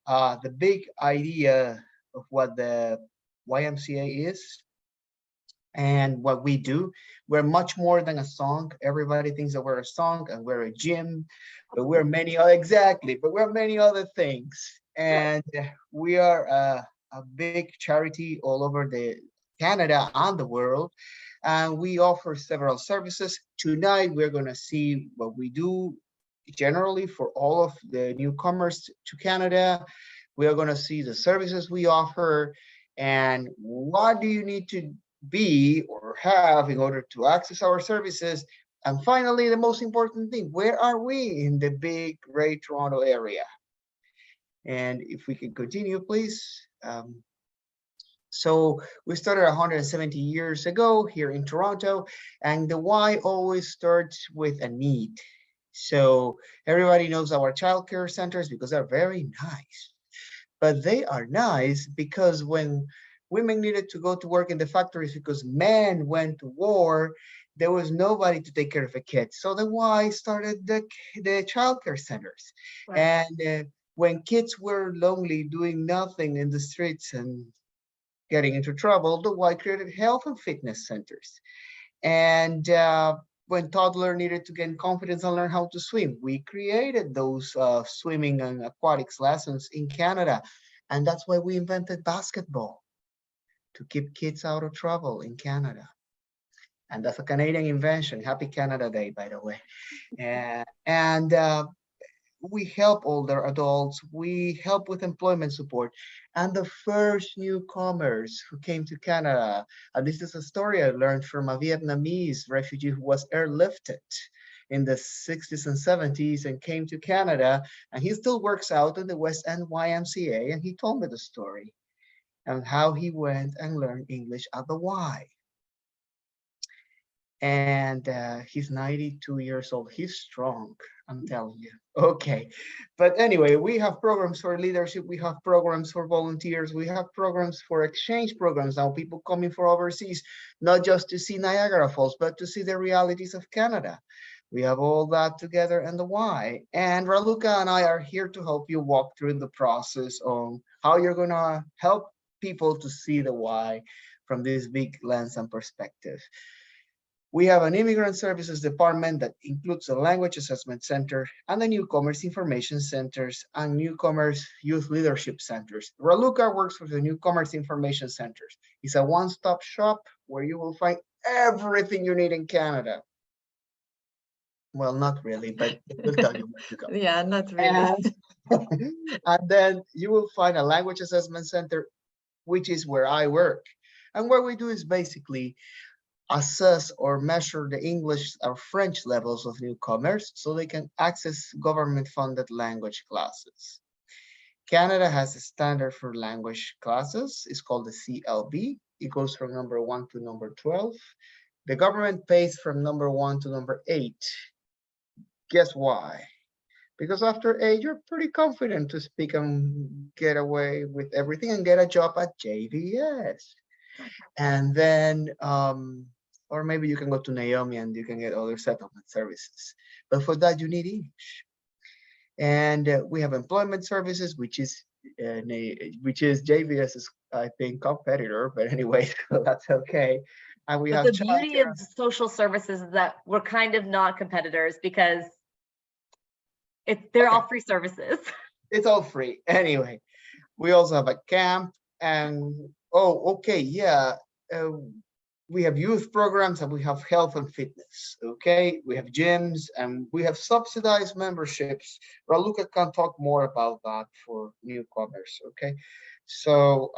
the big idea of what the YMCA is and what we do. We're much more than a song. Everybody thinks that we're a song and we're a gym, but we're many other things. And we are a big charity all over Canada and the world. And we offer several services. Tonight, we're going to see what we do generally for all of the newcomers to Canada. We are going to see the services we offer and what do you need to be or have in order to access our services. And finally, the most important thing, where are we in the big Greater Toronto area? And if we can continue, please. So we started 170 years ago here in Toronto, and the why always starts with a need. So everybody knows our childcare centers because they're very nice, but they are nice because when women needed to go to work in the factories because men went to war, there was nobody to take care of the kids. So the Y started the childcare centers. Right. And when kids were lonely, doing nothing in the streets and getting into trouble, the Y created health and fitness centers. And when toddler needed to gain confidence and learn how to swim, we created those swimming and aquatics lessons in Canada. And that's why we invented basketball, to keep kids out of trouble in Canada. And that's a Canadian invention. Happy Canada Day, by the way. And we help older adults. We help with employment support. And the first newcomers who came to Canada, and this is a story I learned from a Vietnamese refugee who was airlifted in the 60s and 70s and came to Canada. And he still works out in the West End YMCA. And he told me the story and how he went and learned English at the Y. And he's 92 years old. He's strong, I'm telling you. Okay, but anyway, we have programs for leadership. We have programs for volunteers. We have programs for exchange programs. Now people coming from overseas, not just to see Niagara Falls, but to see the realities of Canada. We have all that together and the why. And Raluca and I are here to help you walk through the process on how you're gonna help people to see the why from this big lens and perspective. We have an Immigrant Services department that includes the Language Assessment Center and the Newcomers Information Centers and Newcomers Youth Leadership Centers. Raluca works with the Newcomers Information Centers. It's a one-stop shop where you will find everything you need in Canada. Well, not really, but we'll tell you where to go. Yeah, not really. And then you will find a Language Assessment Center, which is where I work. And what we do is basically assess or measure the English or French levels of newcomers so they can access government-funded language classes. Canada has a standard for language classes. It's called the CLB. It goes from number 1 to number 12. The government pays from number 1 to number 8. Guess why? Because after 8, you're pretty confident to speak and get away with everything and get a job at JIAS. And then, or maybe you can go to Naomi and you can get other settlement services. But for that, you need English. And we have employment services, which is JVS's, I think, competitor. But anyway, so that's okay. And we But have the beauty of social services is that we're kind of not competitors because they're all free services. It's all free. Anyway, we also have a camp and, oh, okay, yeah. We have youth programs and we have health and fitness, okay? We have gyms and we have subsidized memberships. Raluca can talk more about that for newcomers, okay? So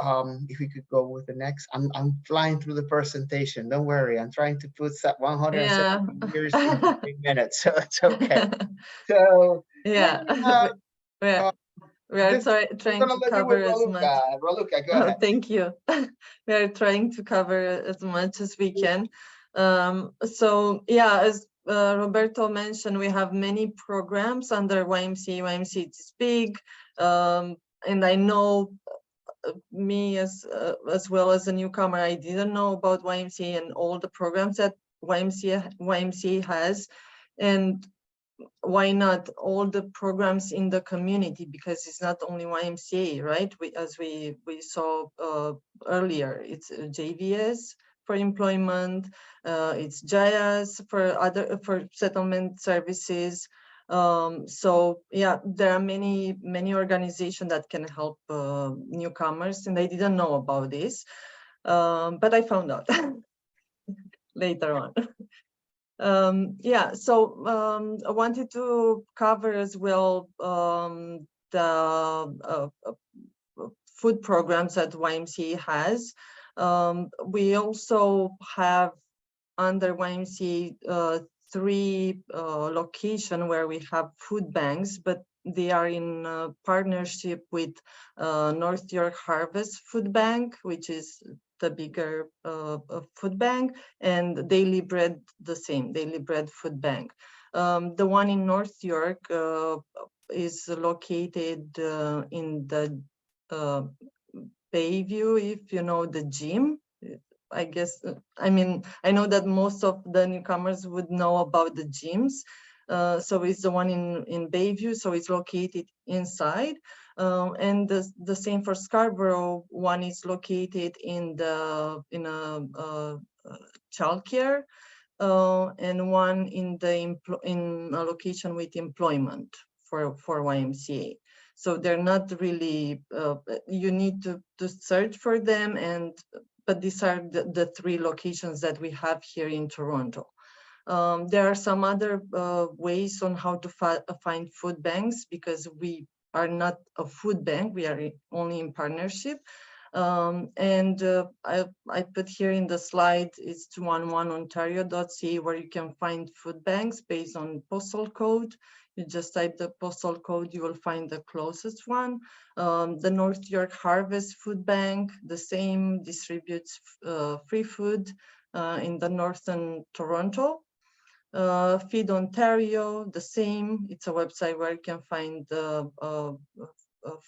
if we could go with the next, I'm flying through the presentation. Don't worry, I'm trying to put 170 years in 3 minutes, so it's okay. So Yeah. We are trying to cover as much. Raluca, go ahead. Thank you. We are trying to cover as much as we can. So yeah, as Roberto mentioned, we have many programs under YMCA. YMCA is big, and I know me as well as a newcomer, I didn't know about YMCA and all the programs that YMCA has, and why not all the programs in the community, because it's not only YMCA, right? As we saw earlier, it's JVS for employment, it's JIAS for settlement services. So yeah, there are many organizations that can help newcomers, and I didn't know about this, but I found out later on. Yeah, so I wanted to cover as well the food programs that YMCA has. We also have under YMCA 3 locations where we have food banks, but they are in partnership with North York Harvest Food Bank, which is the bigger food bank, and Daily Bread, the same, Daily Bread Food Bank. The one in North York is located in the Bayview, if you know the gym. I guess, I mean, I know that most of the newcomers would know about the gyms. So it's the one in Bayview, so it's located inside. And the same for Scarborough. One is located in a childcare, and one in a location with employment for YMCA. So they're not really, you need to search for them, but these are the 3 locations that we have here in Toronto. There are some other ways on how to find food banks, because we are not a food bank, we are only in partnership. I put here in the slide, it's 211ontario.ca, where you can find food banks based on postal code. You just type the postal code, you will find the closest one. The North York Harvest Food Bank, the same, distributes free food in the northern Toronto. Feed Ontario, the same. It's a website where you can find the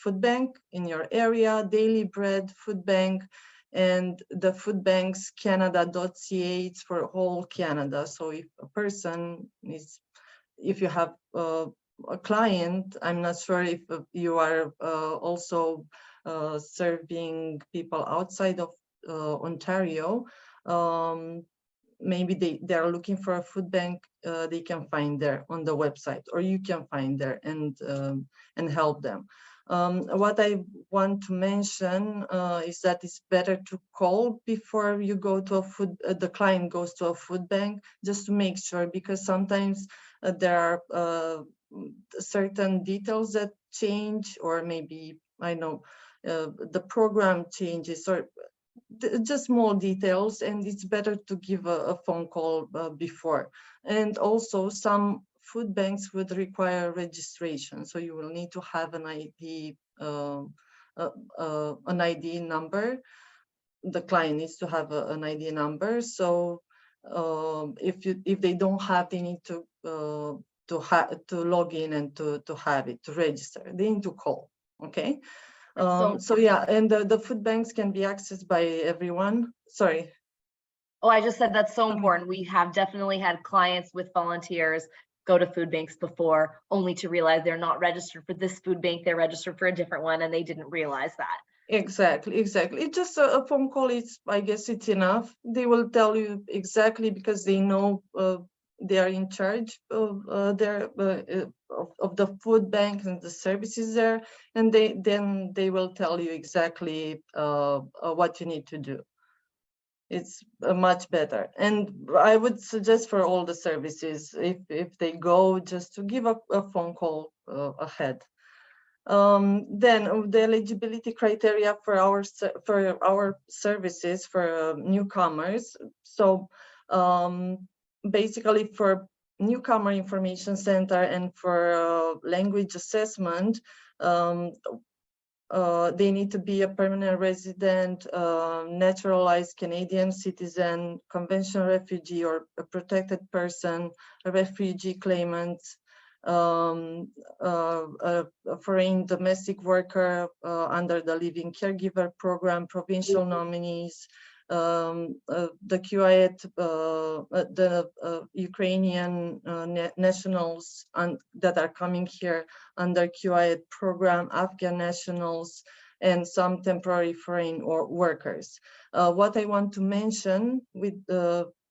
food bank in your area. Daily Bread Food Bank, and the food banks Canada.ca. It's for whole Canada. So if a person is, if you have a client, I'm not sure if you are also serving people outside of Ontario. Maybe they are looking for a food bank, they can find there on the website, or you can find there and help them. What I want to mention is that it's better to call before you go to a the client goes to a food bank, just to make sure, because sometimes there are certain details that change, or maybe, I know, the program changes, or just small details, and it's better to give a phone call before. And also some food banks would require registration, so you will need to have an ID number. The client needs to have an ID number. So if they don't have, they need to log in and to have it, to register. They need to call. Okay. So yeah, and the food banks can be accessed by everyone. Sorry. Oh, I just said that's so important. We have definitely had clients with volunteers go to food banks before, only to realize they're not registered for this food bank, they're registered for a different one, and they didn't realize that. Exactly. It's just a phone call. I guess it's enough. They will tell you exactly, because they know they are in charge of of the food bank and the services there, and then they will tell you exactly what you need to do. It's much better, and I would suggest for all the services, if they go, just to give a phone call ahead. Then the eligibility criteria for our services for newcomers. So basically, for Newcomer Information Center and for language assessment, they need to be a permanent resident, naturalized Canadian citizen, conventional refugee, or a protected person, a refugee claimant, a foreign domestic worker under the Living Caregiver Program, provincial nominees, the QIAT, the Ukrainian nationals that are coming here under QIAT program, Afghan nationals, and some temporary foreign workers. What I want to mention, with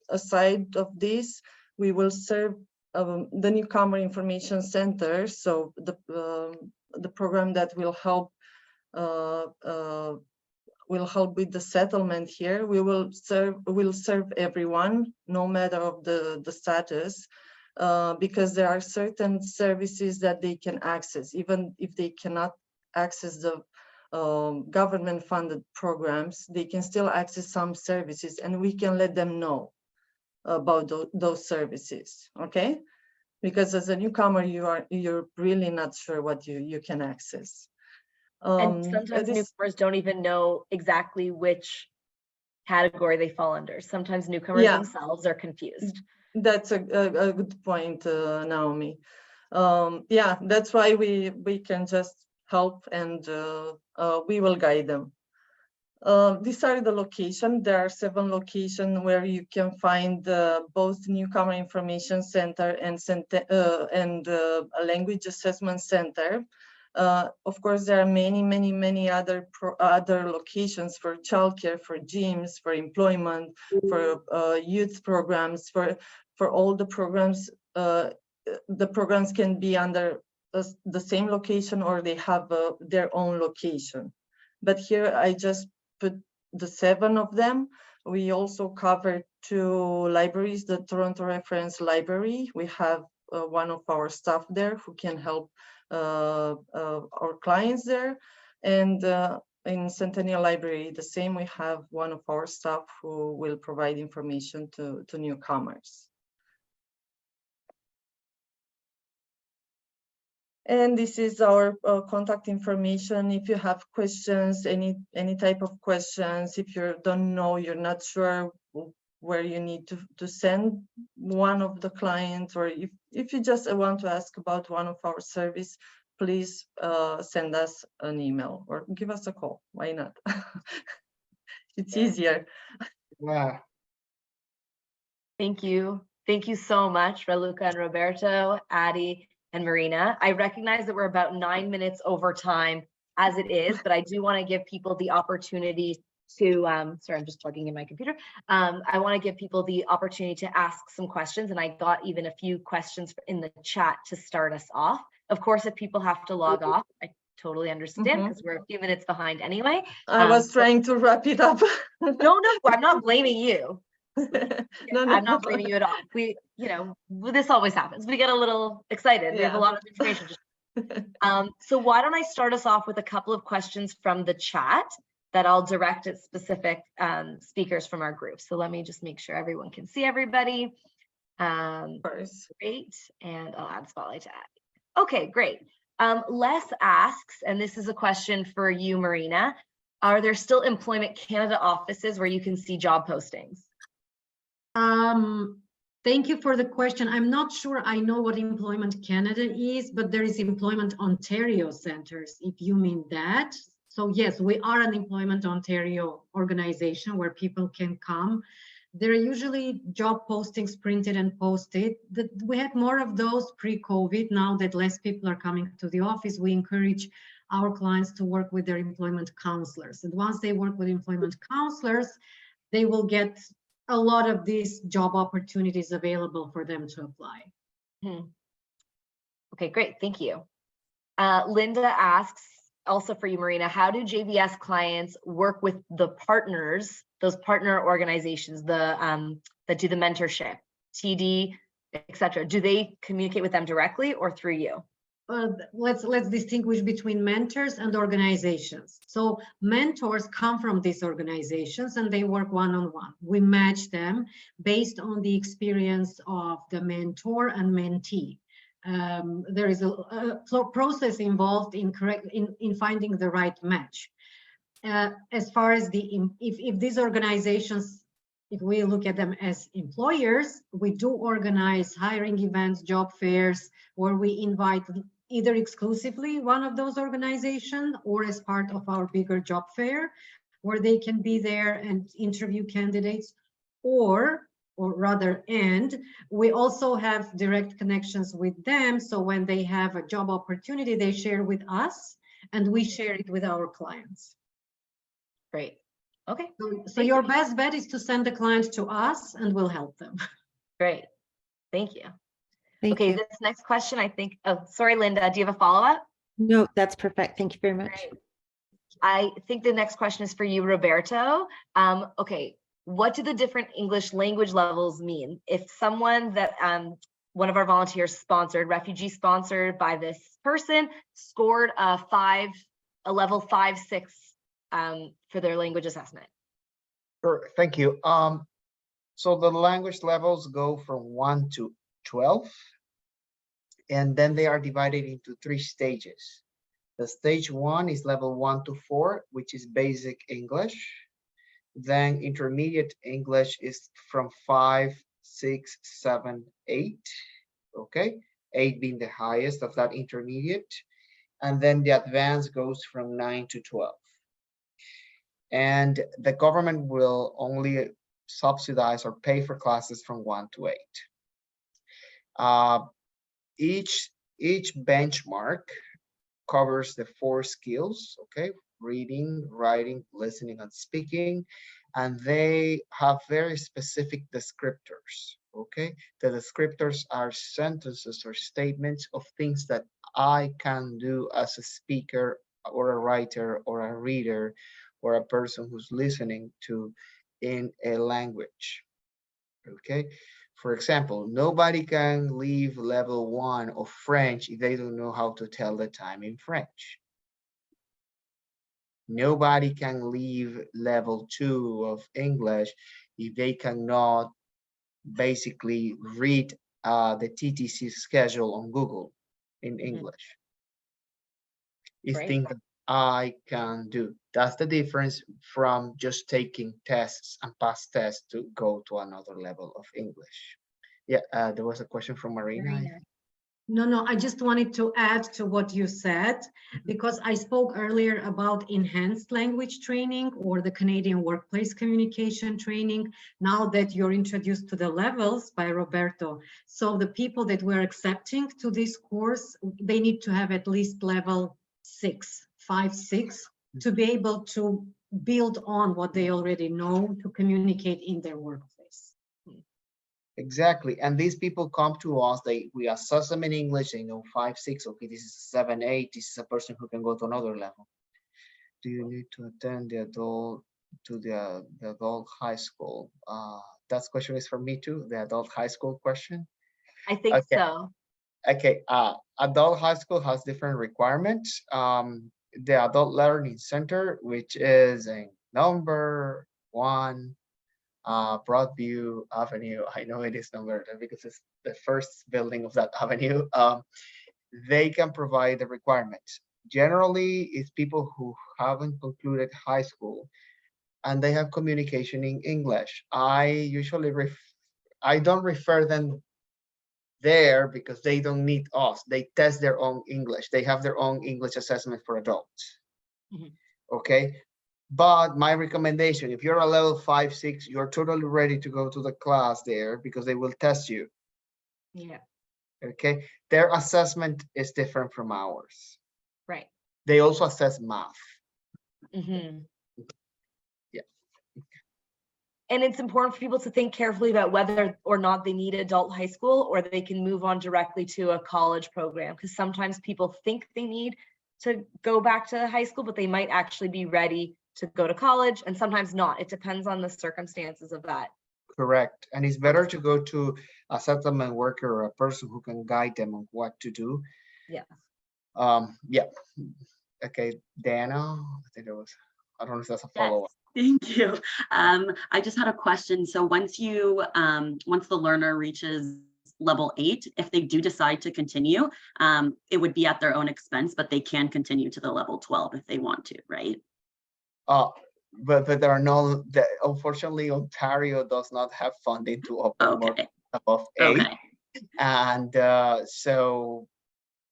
aside of this, we will serve the Newcomer Information Center. So the program that will help with the settlement here. We will serve everyone, no matter of the status, because there are certain services that they can access, even if they cannot access the government funded programs, they can still access some services, and we can let them know about those services. Okay, because as a newcomer, you're really not sure what you can access. And sometimes newcomers don't even know exactly which category they fall under. Sometimes newcomers themselves are confused. That's a good point, Naomi. Yeah, that's why we can just help, and we will guide them. These are the locations. There are 7 locations where you can find both Newcomer Information Center and a Language Assessment Center. Of course, there are many other locations for childcare, for gyms, for employment, for youth programs, for all the programs. The programs can be under the same location or they have their own location. But here I just put the 7 of them. We also cover 2 libraries, the Toronto Reference Library. We have one of our staff there who can help our clients there. And in Centennial Library, the same, we have one of our staff who will provide information to newcomers. And this is our contact information. If you have questions, any type of questions, if you don't know, you're not sure where you need to send one of the clients, or if you just want to ask about one of our service, please send us an email or give us a call. Why not? It's easier. Yeah. Thank you. Thank you so much, Raluca and Roberto, Addie, and Marina. I recognize that we're about 9 minutes over time as it is, but I do want to give people the opportunity to, sorry, I'm just plugging in my computer. I want to give people the opportunity to ask some questions, and I got even a few questions in the chat to start us off. Of course, if people have to log off, I totally understand because we're a few minutes behind anyway. I was trying to wrap it up. No, I'm not blaming you. No, I'm not blaming you at all. We, this always happens. We get a little excited. We have a lot of information. So why don't I start us off with a couple of questions from the chat that I'll direct at specific speakers from our group. So let me just make sure everyone can see everybody. Great, and I'll add spotlight to add. Okay, great. Les asks, and this is a question for you, Marina, are there still Employment Canada offices where you can see job postings? Thank you for the question. I'm not sure I know what Employment Canada is, but there is Employment Ontario centers, if you mean that. So yes, we are an Employment Ontario organization where people can come. There are usually job postings printed and posted. We had more of those pre-COVID. Now that less people are coming to the office, we encourage our clients to work with their employment counselors. And once they work with employment counselors, they will get a lot of these job opportunities available for them to apply. Okay, great, thank you. Linda asks, also for you, Marina, how do JVS clients work with the partners, those partner organizations, that do the mentorship, TD, etc.? Do they communicate with them directly or through you? Let's distinguish between mentors and organizations. So mentors come from these organizations and they work one-on-one. We match them based on the experience of the mentor and mentee. There is a process involved in finding the right match. As far as if these organizations, if we look at them as employers, we do organize hiring events, job fairs, where we invite either exclusively one of those organizations or as part of our bigger job fair, where they can be there and interview candidates, or rather, and we also have direct connections with them. So when they have a job opportunity, they share with us and we share it with our clients. Great. Okay. So your best bet is to send the client to us and we'll help them. Great. Thank you. Thank you. This next question, I think, oh, sorry, Linda, do you have a follow-up? No, that's perfect. Thank you very much. Great. I think the next question is for you, Roberto. Okay, what do the different English language levels mean? If someone that one of our volunteers sponsored, refugee sponsored by this person, scored a level 5-6 for their language assessment. Sure, thank you. So the language levels go from 1 to 12, and then they are divided into 3 stages. The stage 1 is level 1 to 4, which is basic English. Then intermediate English is from 5, 6, 7, 8. Okay, 8 being the highest of that intermediate. And then the advanced goes from 9 to 12. And the government will only subsidize or pay for classes from 1 to 8. Each benchmark covers the 4 skills, okay? Reading, writing, listening, and speaking. And they have very specific descriptors. Okay, the descriptors are sentences or statements of things that I can do as a speaker or a writer or a reader or a person who's listening to in a language. Okay, for example, nobody can leave level 1 of French if they don't know how to tell the time in French. Nobody can leave level 2 of English if they cannot basically read the TTC schedule on Google in English. It's things that I can do. That's the difference from just taking tests and pass tests to go to another level of English. Yeah, there was a question from Marina. No, I just wanted to add to what you said, because I spoke earlier about enhanced language training or the Canadian workplace communication training, now that you're introduced to the levels by Roberto. So the people that we're accepting to this course, they need to have at least level 6, 5, 6, to be able to build on what they already know to communicate in their workplace. Exactly, and these people come to us. We assess them in English. They know 5, 6. Okay, this is 7, 8. This is a person who can go to another level. Do you need to attend the adult high school? That question is for me too. The adult high school question. I think so. Okay, adult high school has different requirements. The Adult Learning Center, which is in number 1. Broadview Avenue. I know it is numbered because it's the first building of that avenue. They can provide the requirements. Generally, it's people who haven't concluded high school and they have communication in English. I usually I don't refer them there because they don't need us. They test their own English. They have their own English assessment for adults. Okay. But my recommendation, if you're a level 5, 6, you're totally ready to go to the class there because they will test you. Yeah. Okay. Their assessment is different from ours. Right. They also assess math. Yeah. And it's important for people to think carefully about whether or not they need adult high school or they can move on directly to a college program, because sometimes people think they need to go back to high school, but they might actually be ready to go to college, and sometimes not. It depends on the circumstances of that. Correct. And it's better to go to a settlement worker or a person who can guide them on what to do. Yeah. Yeah. Okay, Dana, I think it was, I don't know if that's a follow-up. Thank you. I just had a question. So once the learner reaches level 8, if they do decide to continue, it would be at their own expense, but they can continue to the level 12 if they want to, right? But there are no, unfortunately, Ontario does not have funding to open more above 8. Okay. And so,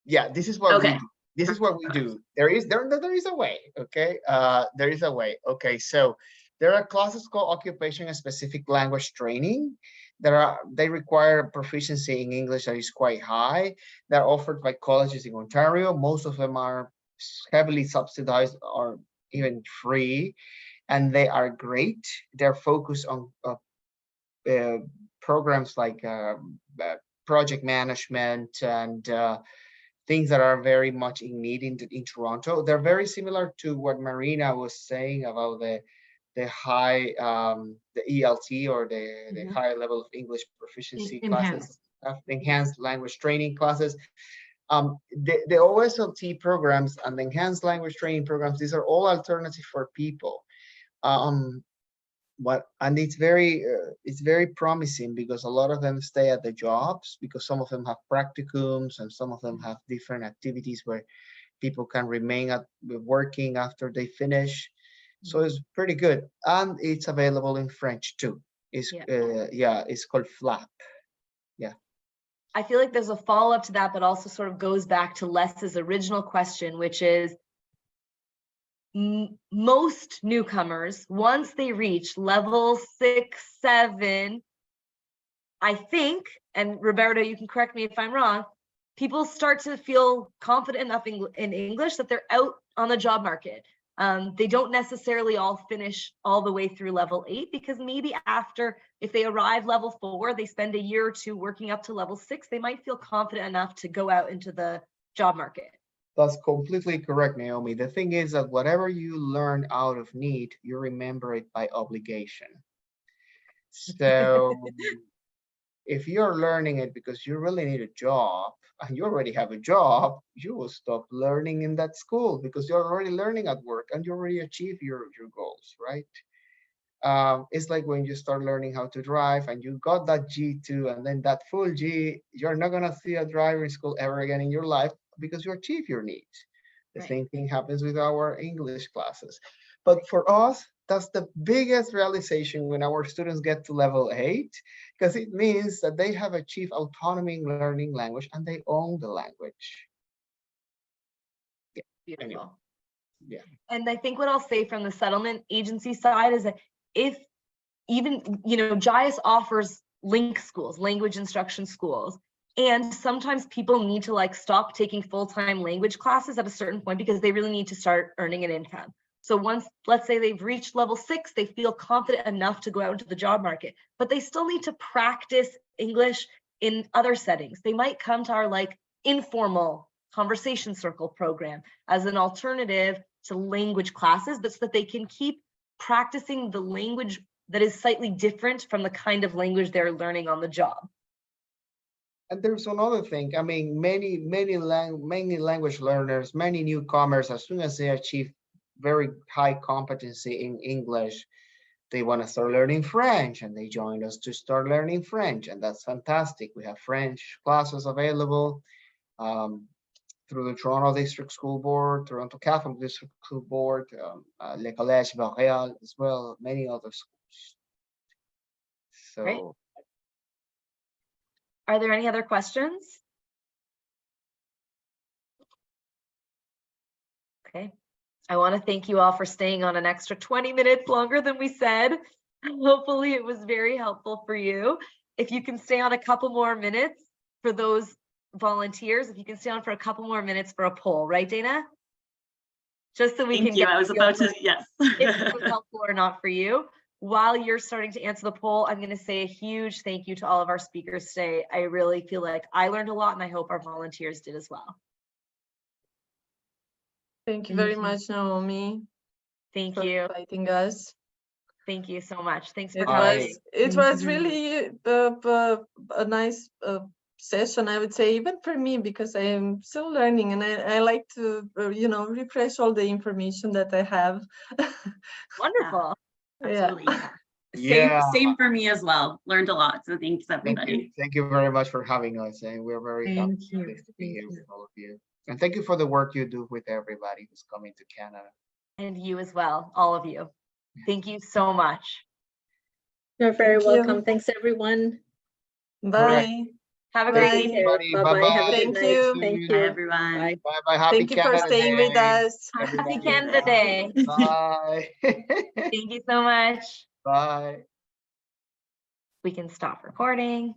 yeah, this is what we do. This is what we do. There is a way. Okay, there is a way. Okay, so there are classes called occupation and specific language training. They require proficiency in English that is quite high. They're offered by colleges in Ontario. Most of them are heavily subsidized or even free, and they are great. They're focused on programs like project management and things that are very much in need in Toronto. They're very similar to what Marina was saying about the high the ELT or the high level of English proficiency classes, enhanced language training classes. The OSLT programs and the enhanced language training programs, these are all alternative for people. And it's very promising because a lot of them stay at the jobs because some of them have practicums and some of them have different activities where people can remain working after they finish. So it's pretty good, and it's available in French too. It's it's called FLAP. Yeah. I feel like there's a follow-up to that, but also sort of goes back to Les's original question, which is most newcomers, once they reach level 6, 7, I think, and Roberto, you can correct me if I'm wrong, people start to feel confident enough in English that they're out on the job market. They don't necessarily all finish all the way through level 8, because maybe after, if they arrive level 4, they spend a year or two working up to level 6, they might feel confident enough to go out into the job market. That's completely correct, Naomi. The thing is that whatever you learn out of need, you remember it by obligation. So if you're learning it because you really need a job and you already have a job, you will stop learning in that school because you're already learning at work and you already achieve your goals, right? It's like when you start learning how to drive and you got that G2 and then that full G, you're not going to see a driving school ever again in your life because you achieve your needs. The Right. same thing happens with our English classes. But for us, that's the biggest realization when our students get to level 8, because it means that they have achieved autonomy in learning language and they own the language. Beautiful. Anyway, yeah. And I think what I'll say from the settlement agency side is that if even, JIAS offers link schools, language instruction schools, and sometimes people need to like stop taking full-time language classes at a certain point because they really need to start earning an income. So once, let's say they've reached level 6, they feel confident enough to go out into the job market, but they still need to practice English in other settings. They might come to our like informal conversation circle program as an alternative to language classes, but so that they can keep practicing the language that is slightly different from the kind of language they're learning on the job. And there's another thing. I mean, many language learners, many newcomers, as soon as they achieve very high competency in English, they want to start learning French, and they join us to start learning French, and that's fantastic. We have French classes available through the Toronto District School Board, Toronto Catholic District School Board, Le Collège Boréal as well, many other schools. So. Great. Are there any other questions? Okay. I want to thank you all for staying on an extra 20 minutes longer than we said. Hopefully it was very helpful for you. If you can stay on a couple more minutes for those volunteers, if you can stay on for a couple more minutes for a poll, right, Dana? Just so we Thank can you. get I was about to, yes. if it was helpful or not for you. While you're starting to answer the poll, I'm going to say a huge thank you to all of our speakers today. I really feel like I learned a lot, and I hope our volunteers did as well. Thank you very much, Naomi. Thank for you. inviting us. Thank you so much. Thanks for It coming. was really a nice session, I would say, even for me, because I am still learning, and I like to refresh all the information that I have. Wonderful. Absolutely. Yeah. Same for me as well. Learned a lot. So thanks, everybody. Thank you very much for having us, and we're very happy to be here with all of you. And thank you for the work you do with everybody who's coming to Canada. And you as well, all of you. Thank you so much. You're very Thank you. welcome. Thanks, everyone. Bye. Have a Bye. great Take day. care. Bye-bye. Bye-bye. Have a Thank good you. night. Thank Bye, you. everyone. Bye. Bye-bye. Happy Thank you for Canada staying with Day, us. Happy everybody. Canada Day. Bye. Thank you so much. Bye. We can stop recording.